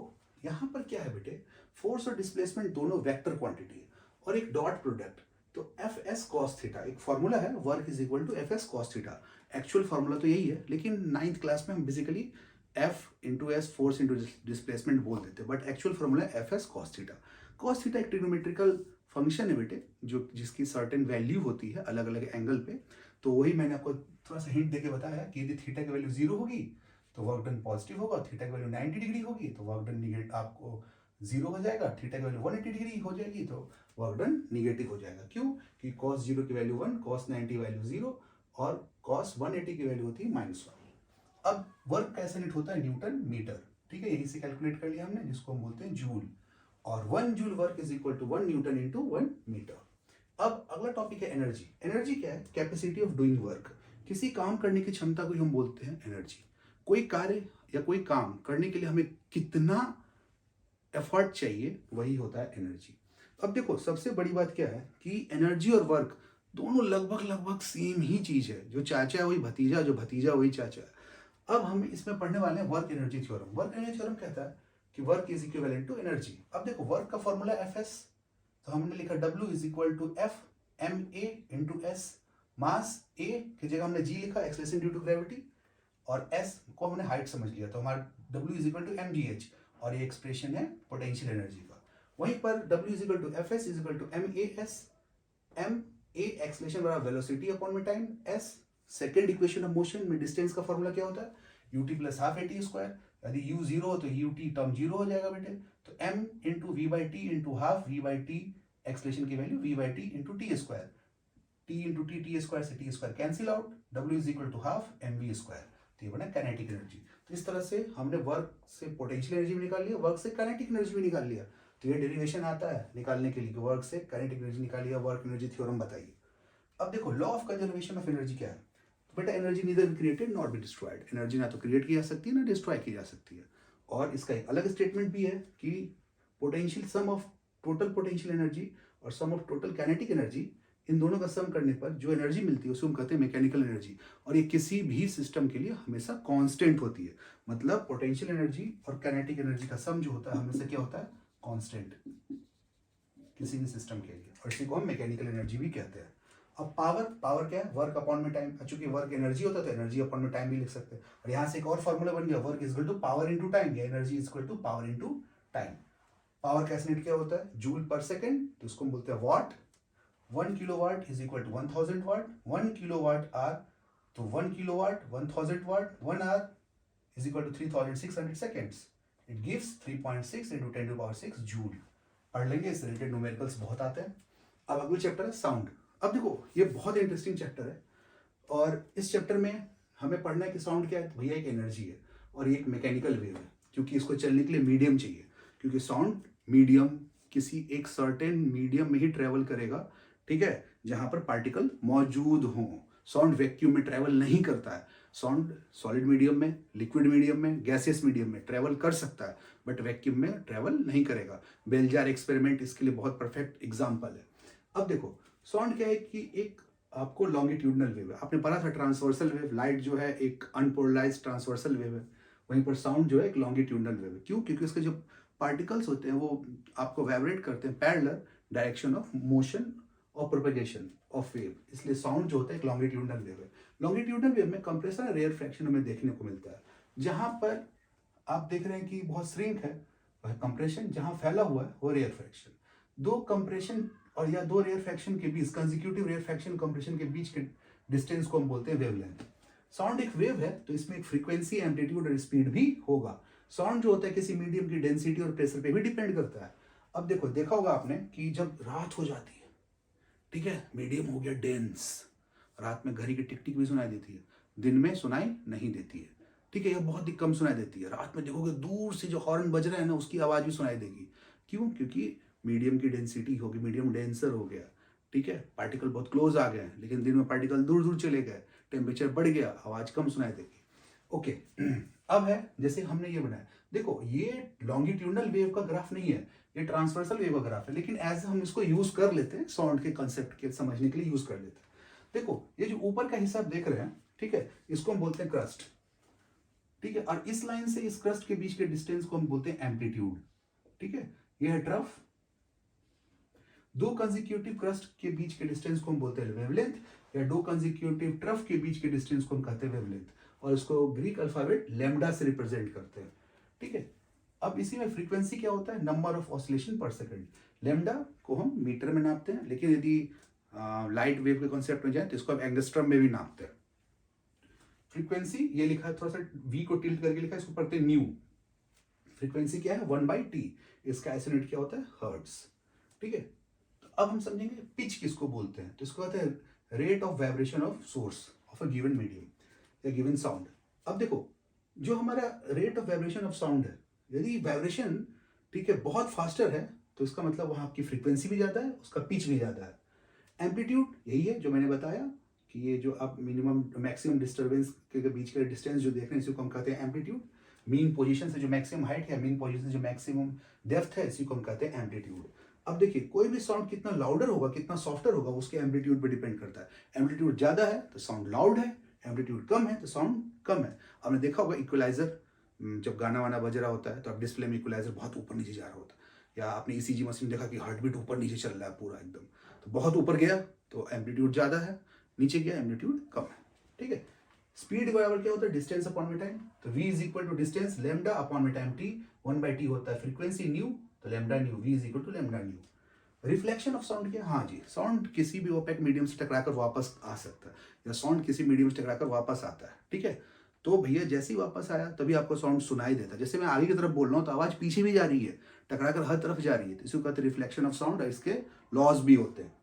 यहाँ पर क्या है बेटे, फोर्स और डिस्प्लेसमेंट दोनों वेक्टर क्वांटिटी है और एक डॉट प्रोडक्ट, तो एफ एस कॉस थीटा एक फॉर्मूला है, work is equal to F S cos theta. Actual formula तो यही है, लेकिन 9th क्लास में हम basically F into S force into displacement बोल देते हैं, but actual formula F S cos theta. Cos theta एक ट्रिग्नोमेट्रिकल फंक्शन है बेटे, जो जिसकी सर्टेन वैल्यू होती है अलग अलग एंगल पे। तो वही मैंने आपको थोड़ा सा हिंट देके बताया कि यदि थीटा की वैल्यू 0 होगी तो वर्क डन पॉजिटिव होगा, थीटा की वैल्यू 90 डिग्री होगी तो वर्क डन निगेटिव आपको 0 हो जाएगा, थीटा की वैल्यू 180 डिग्री हो जाएगी तो वर्क डन निगेटिव हो जाएगा। क्यों? कि cos 0 की वैल्यू 1, cos 90 वैल्यू 0 और cos 180 की वैल्यू होती है -1। अब वर्क कैसे यूनिट होता है? Newton metre. ठीक है, यहीं से कैलकुलेट कर लिया हमने, जिसको हम बोलते हैं जूल। और 1 joule work is equal to 1 Newton into 1 metre. अब अगला टॉपिक है एनर्जी। एनर्जी क्या है? Capacity of doing work. किसी काम करने की क्षमता को हम बोलते हैं एनर्जी। कोई कार्य या कोई काम करने के लिए हमें कितना एफर्ट चाहिए, वही होता है एनर्जी। अब देखो सबसे बड़ी बात क्या है कि एनर्जी और वर्क दोनों लगभग लगभग सेम ही चीज है। जो चाचा है वही भतीजा, जो भतीजा वही चाचा है। अब हम इसमें पढ़ने वाले हैं work energy theorem. Work energy theorem कहता है कि work is equivalent to energy. अब देखो वर्क का फॉर्मूला एफ एस, तो हमने लिखा W is equal to F M A into S. Mass A की जगह हमने जी लिखा, एक्सेलरेशन ड्यू टू ग्रेविटी, और एस को हमने हाइट समझ लिया, तो हमारा W is equal to M G H, और ये एक्सप्रेशन है पोटेंशियल एनर्जी का। वहीं पर W is equal to F S is equal to M A S. M A acceleration बराबर वेलोसिटी अपॉन में time, S second equation of motion में distance का फॉर्मूला क्या होता है? ut plus half A T square. यदि u 0 हो तो ut टर्म 0 हो जाएगा बेटे। तो m into V by T into half V by T, acceleration की value v by T into T square, t into T square से T square cancel out, w is equal to half M V square. तो ये बना kinetic energy. तो इस तरह से हमने वर्क से पोटेंशियल एनर्जी भी निकाल लिया, वर्क से काइनेटिक एनर्जी भी निकाल लिया। तो ये डेरिवेशन आता है निकालने के लिए कि वर्क से काइनेटिक एनर्जी निकालिए, वर्क एनर्जी थ्योरम बताइए। अब देखो law of conservation of energy क्या है? तो बेटा energy neither be created not be destroyed. Energy ना तो क्रिएट की जा सकती है ना डिस्ट्रॉय की जा सकती है। और इसका एक अलग स्टेटमेंट भी है कि potential sum of total potential energy और sum of total kinetic energy, इन दोनों का सम करने पर जो एनर्जी मिलती है उसको हम कहते हैं मैकेनिकल एनर्जी। और ये किसी भी सिस्टम के लिए हमेशा कांस्टेंट होती है। मतलब पोटेंशियल एनर्जी और काइनेटिक एनर्जी का सम जो होता है हमेशा क्या होता है? कांस्टेंट किसी भी सिस्टम के लिए, और इसी को हम मैकेनिकल एनर्जी भी कहते हैं। अब पावर क्या है? वर्क अपॉन में टाइम। चूंकि वर्क एनर्जी होता है तो एनर्जी अपॉन में टाइम भी लिख सकते हैं। और यहाँ से एक और फॉर्मूला बन गया, work is equal to power into time, या energy is equal to power into time. Power कैसे यूनिट क्या होता है? जूल पर सेकंड, तो इसको हम बोलते हैं watt. 1 kilowatt is equal to 1000 watt. 1 kilowatt hour, तो 1 kilowatt 1000 watt, 1 hour is equal to 3600 seconds. It gives 3.6 into 10 to power 6 joule. पढ़ लेंगे, इस रिलेटेड न्यूमेरिकल्स बहुत आते हैं। अब अगला चैप्टर है साउंड। अब देखो ये बहुत इंटरेस्टिंग चैप्टर है, और इस चैप्टर में हमें पढ़ना है कि साउंड क्या है। तो भैया एक एनर्जी है और एक मैकेनिकल वेव है, क्योंकि इसको चलने के लिए मीडियम चाहिए। क्योंकि साउंड मीडियम किसी एक सर्टेन मीडियम में ही ट्रेवल करेगा, ठीक है, जहां पर पार्टिकल मौजूद हों। साउंड वैक्यूम में ट्रेवल नहीं करता है। साउंड सॉलिड मीडियम में, लिक्विड मीडियम में, गैसियस मीडियम में ट्रेवल कर सकता है, बट वैक्यूम में ट्रेवल नहीं करेगा। बेल-जार एक्सपेरिमेंट इसके लिए बहुत परफेक्ट एग्जाम्पल है। अब देखो साउंड क्या है कि एक आपको लॉन्गिट्यूडनल वेव है। आपने पढ़ा था ट्रांसवर्सल वेव, लाइट जो है एक अनपोलराइज्ड ट्रांसवर्सल वेव है, वहीं पर साउंड जो है एक लॉन्गिट्यूडनल वेव है। क्यों? क्योंकि उसके जो पार्टिकल्स होते हैं वो आपको वाइब्रेट करते हैं पैरेलल डायरेक्शन ऑफ मोशन और प्रोपेगेशन ऑफ वेव, इसलिए साउंड जो होता है एक लॉन्गिट्यूडनल वेव है। लॉन्गिट्यूडनल वेव में कंप्रेशन और रेयर फ्रैक्शन हमें देखने को मिलता है। जहां पर आप देख रहे हैं कि बहुत श्रिंक है वह कंप्रेशन, जहां फैला हुआ है वो रेयर फ्रैक्शन। दो कंप्रेशन और या दो रेयर फ्रैक्शन के बीच, कंसेक्यूटिव रेयर फ्रैक्शन कंप्रेशन के बीच के डिस्टेंस को हम बोलते हैं वेवलेंथ। साउंड एक वेव है तो इसमें एक फ्रीक्वेंसी, एम्पलीट्यूड और स्पीड भी होगा। साउंड जो होता है किसी मीडियम की डेंसिटी और प्रेशर पे भी डिपेंड करता है। अब देखो देखा होगा आपने कि जब रात हो जाती है, ठीक है, मीडियम हो गया डेंस, रात में घड़ी की टिक टिक भी सुनाई देती है, दिन में सुनाई नहीं देती है, ठीक है, यह बहुत ही कम सुनाई देती है। रात में देखोगे दूर से जो हॉर्न बज रहा है ना उसकी आवाज भी सुनाई देगी। क्यों? क्योंकि मीडियम की डेंसिटी होगी, मीडियम डेंसर हो गया, ठीक है, पार्टिकल बहुत क्लोज आ गए। लेकिन दिन में पार्टिकल दूर दूर चले गए, टेम्परेचर बढ़ गया, आवाज कम सुनाई देगी। ओके अब है जैसे हमने ये बनाया, देखो ये लॉन्गिट्यूडनल वेव का ग्राफ नहीं है, ये ट्रांसवर्सल वेव का ग्राफ है, लेकिन एज हम इसको यूज कर लेते हैं साउंड के कंसेप्ट के समझने के लिए यूज कर लेते हैं। देखो ये जो ऊपर का हिस्सा आप देख रहे हैं, ठीक है, इसको हम बोलते हैं क्रस्ट, ठीक है, और इस लाइन से इस क्रस्ट के बीच के डिस्टेंस को हम बोलते हैं एम्पलीट्यूड, ठीक है, ये है ट्रफ। दो कंसेक्यूटिव क्रस्ट के बीच के डिस्टेंस को हम बोलते हैं वेवलेंथ, या दो कंसेक्यूटिव ट्रफ के बीच के डिस्टेंस को हम कहते हैं वेवलेंथ, और इसको ग्रीक अल्फाबेट लैम्डा से रिप्रेजेंट करते हैं, ठीक है। अब इसी में फ्रीक्वेंसी क्या होता है, नंबर ऑफ ऑसिलेशन पर सेकंड। लैम्डा को हम मीटर में नापते हैं, लेकिन यदि लाइट वेव के कॉन्सेप्ट में जाए तो इसको हम एंगस्ट्रम में भी नापते हैं। फ्रीक्वेंसी ये लिखा है, थोड़ा सा वी को टिल्ट करके लिखा है, इसको पढ़ते हैं न्यू। फ्रीक्वेंसी क्या है, 1/t, इसका ऐसे यूनिट क्या होता है, हर्ट्ज, ठीक है। तो अब हम समझेंगे पिच किसको बोलते हैं, तो इसको कहते हैं rate of vibration of source of a given medium या गिवन साउंड। अब देखो जो हमारा rate of vibration of sound है, यदि वाइब्रेशन, ठीक है, बहुत फास्टर है तो इसका मतलब वहां आपकी फ्रीक्वेंसी भी ज़्यादा है, उसका पिच भी ज़्यादा है। एम्पलीट्यूड यही है जो मैंने बताया कि ये जो आप मिनिमम मैक्सिमम डिस्टर्बेंस के बीच का डिस्टेंस जो देख रहे हैं इसी को हम कहते हैं एम्पलीट्यूड। मीन पोजीशन से जो मैक्सिमम हाइट है, मीन पोजीशन से जो मैक्सिमम डेप्थ है, इसी को हम कहते हैं एम्पलीट्यूड। अब देखिए कोई भी साउंड कितना लाउडर होगा, कितना सॉफ्टर होगा, उसके एम्पलीट्यूड पे डिपेंड करता है। एम्पलीट्यूड ज़्यादा है तो साउंड लाउड है, एम्पलीट्यूड कम है तो साउंड कम है। आपने देखा होगा इक्वलाइजर, जब गाना वाना बज रहा होता है तो अब डिस्प्ले में इक्वलाइजर बहुत ऊपर नीचे जा रहा होता है, या आपने ईसीजी मशीन देखा कि हार्ट बीट ऊपर नीचे चल रहा है पूरा एकदम, तो बहुत ऊपर गया तो एम्पलीट्यूड ज़्यादा है, नीचे गया एम्पलीट्यूड कम है, ठीक है। स्पीड बराबर क्या होता है, डिस्टेंस अपॉन में टाइम, तो v is equal to distance lambda upon में टाइम t, 1/t होता है फ्रीक्वेंसी न्यू, तो lambda nu, v is equal to lambda nu. Reflection of sound क्या, हाँ जी, साउंड किसी भी ओपेक मीडियम से टकराकर वापस आ सकता है, या साउंड किसी मीडियम से टकराकर वापस आता है, ठीक है। तो भैया जैसे ही वापस आया तभी आपको साउंड सुनाई देता है। जैसे मैं आगे की तरफ बोल रहा हूँ तो आवाज पीछे भी जा रही है, टकराकर हर तरफ जा रही है, तो इसको कहते हैं रिफ्लेक्शन ऑफ साउंड, और इसके लॉज भी होते हैं,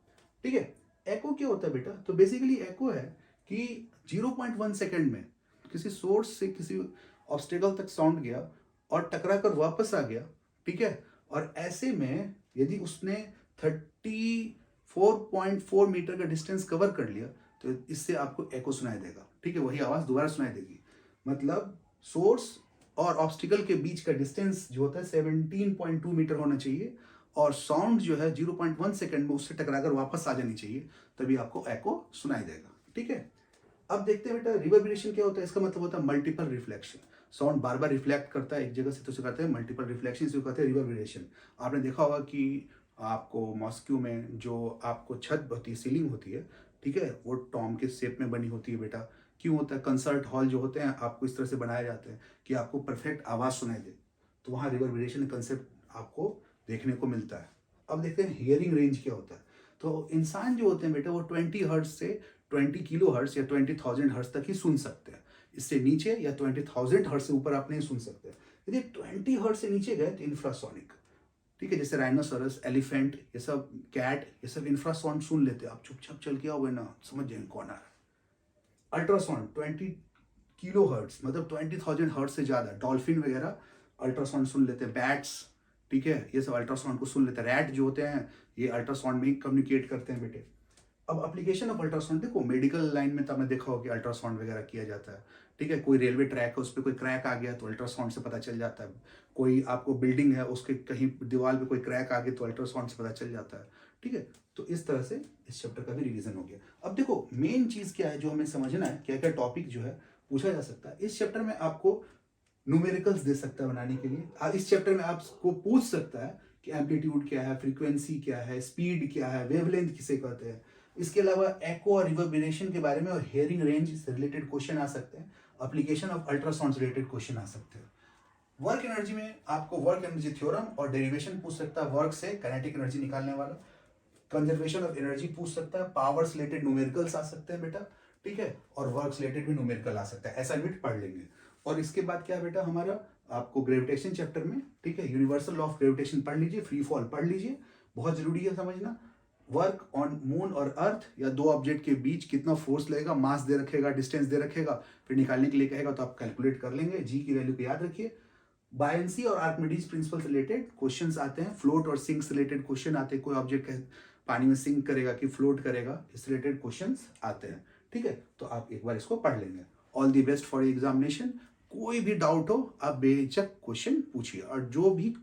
ठीक है। एको क्या होता है बेटा, तो बेसिकली एको है कि 0.1 सेकेंड में किसी सोर्स से किसी ऑब्स्टेकल तक साउंड गया और टकरा कर वापस आ गया, ठीक है, और ऐसे में यदि उसने 34.4 मीटर का डिस्टेंस कवर कर लिया तो इससे आपको एको सुनाई देगा, ठीक है, वही आवाज दोबारा सुनाई देगी। मतलब सोर्स और ऑब्स्टिकल के बीच का डिस्टेंस जो होता है 17.2 मीटर होना चाहिए, और साउंड जो है 0.1 सेकेंड में उससे टकराकर वापस आ जानी चाहिए, तभी आपको एको सुनाई देगा, ठीक है। अब देखते हैं बेटा रिवर्बरेशन क्या होता है, इसका मतलब होता है मल्टीपल रिफ्लेक्शन। साउंड बार बार रिफ्लेक्ट करता है एक जगह से, तो उसे कहते हैं मल्टीपल रिफ्लेक्शन, इसे कहते हैं रिवर्बरेशन। आपने देखा होगा कि आपको मॉस्क्यू में जो आपको छत होती है, सीलिंग होती है, ठीक है, वो टॉम के शेप में बनी होती है बेटा। क्यों होता है, कंसर्ट हॉल जो होते हैं आपको इस तरह से बनाए जाते हैं कि आपको परफेक्ट आवाज़ सुनाई दे, तो वहाँ रिवर्बरेशन कंसेप्ट आपको देखने को मिलता है। अब देखते हैं हियरिंग रेंज क्या होता है। तो इंसान जो होते हैं बेटा वो 20 हर्ट्ज से 20 किलो हर्ट्ज या 20,000 हर्ट्ज तक ही सुन सकते हैं, इससे नीचे या 20,000 हर्ट्ज से ऊपर आप नहीं सुन सकते। यदि 20 हर्ट्ज से नीचे गए तो इंफ्रासोनिक, ठीक है, जैसे राइनोसोरस, एलिफेंट, ये सब कैट, ये सब इंफ्रासाउंड सुन लेते हैं। आप चुपचाप चल के आओगे ना, समझ जाएंगे कौन आ रहा है। अल्ट्रासाउंड 20 किलो हर्ट्ज, मतलब 20,000 हर्ट्ज से ज़्यादा, डॉल्फिन वगैरह अल्ट्रासाउंड सुन लेते हैं, बैट्स, ठीक है, ये सब अल्ट्रासाउंड को सुन लेते हैं। रैट जो होते हैं ये अल्ट्रासाउंड में ही कम्युनिकेट करते हैं बेटे। अब एप्लीकेशन ऑफ अल्ट्रासाउंड देखो, मेडिकल लाइन में तो आपने देखा होगा कि अल्ट्रासाउंड वगैरह किया जाता है, ठीक है। कोई रेलवे ट्रैक है उस पर कोई क्रैक आ गया तो अल्ट्रासाउंड से पता चल जाता है। कोई आपको बिल्डिंग है उसके कहीं दीवार पे कोई क्रैक आ गया तो अल्ट्रासाउंड से पता चल जाता है, ठीक है। तो इस तरह से इस चैप्टर का भी रिवीजन हो गया। अब देखो मेन चीज़ क्या है जो हमें समझना है, क्या क्या टॉपिक जो है पूछा जा सकता है इस चैप्टर में। आपको न्यूमेरिकल्स दे सकता है बनाने के लिए। इस चैप्टर में आपको पूछ सकता है कि एम्पलीट्यूड क्या है, फ्रीक्वेंसी क्या है, स्पीड क्या है, वेवलेंथ किसे कहते हैं। इसके अलावा एको और रिवर्बरेशन के बारे में और हेयरिंग रेंज से रिलेटेड क्वेश्चन आ सकते हैं। एप्लीकेशन ऑफ अल्ट्रासाउंड से रिलेटेड क्वेश्चन आ सकते हैं। वर्क एनर्जी में आपको वर्क एनर्जी थ्योरम और डेरिवेशन पूछ सकता है, वर्क से काइनेटिक एनर्जी निकालने वाला। कंजर्वेशन ऑफ एनर्जी पूछ सकता है, पावर से रिलेटेड न्यूमेरिकल्स आ सकते हैं बेटा, ठीक है, और वर्क से रिलेटेड भी न्यूमेरिकल आ सकता है। ऐसा बिट पढ़ लेंगे। और इसके बाद क्या बेटा हमारा आपको ग्रेविटेशन चैप्टर में, ठीक है, यूनिवर्सल लॉ ऑफ ग्रेविटेशन पढ़ लीजिए, फ्री फॉल पढ़ लीजिए, बहुत जरूरी है समझना। वर्क ऑन मून और अर्थ या दो ऑब्जेक्ट के बीच कितना फोर्स लगेगा, मास दे रखेगा, डिस्टेंस दे रखेगा, फिर निकालने के लिए कहेगा तो आप कैलकुलेट कर लेंगे। जी की वैल्यू को याद रखिए। बायंसी और आर्किमिडीज प्रिंसिपल से रिलेटेड क्वेश्चंस आते हैं। फ्लोट और सिंक से रिलेटेड क्वेश्चन आते हैं। कोई ऑब्जेक्ट पानी में सिंक करेगा कि फ्लोट करेगा, इस रिलेटेड क्वेश्चंस आते हैं, ठीक है। तो आप एक बार इसको पढ़ लेंगे। All the best for examination. कोई भी डाउट हो आप बेझिझक क्वेश्चन पूछिए, और जो भी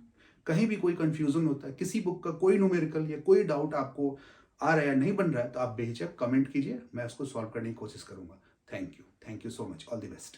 कहीं भी कोई कंफ्यूजन होता है, किसी बुक का कोई न्यूमेरिकल या कोई डाउट आपको आ रहा है या नहीं बन रहा है, तो आप बेझिझक कमेंट कीजिए, मैं उसको सॉल्व करने की कोशिश करूंगा। Thank you so much, all the best.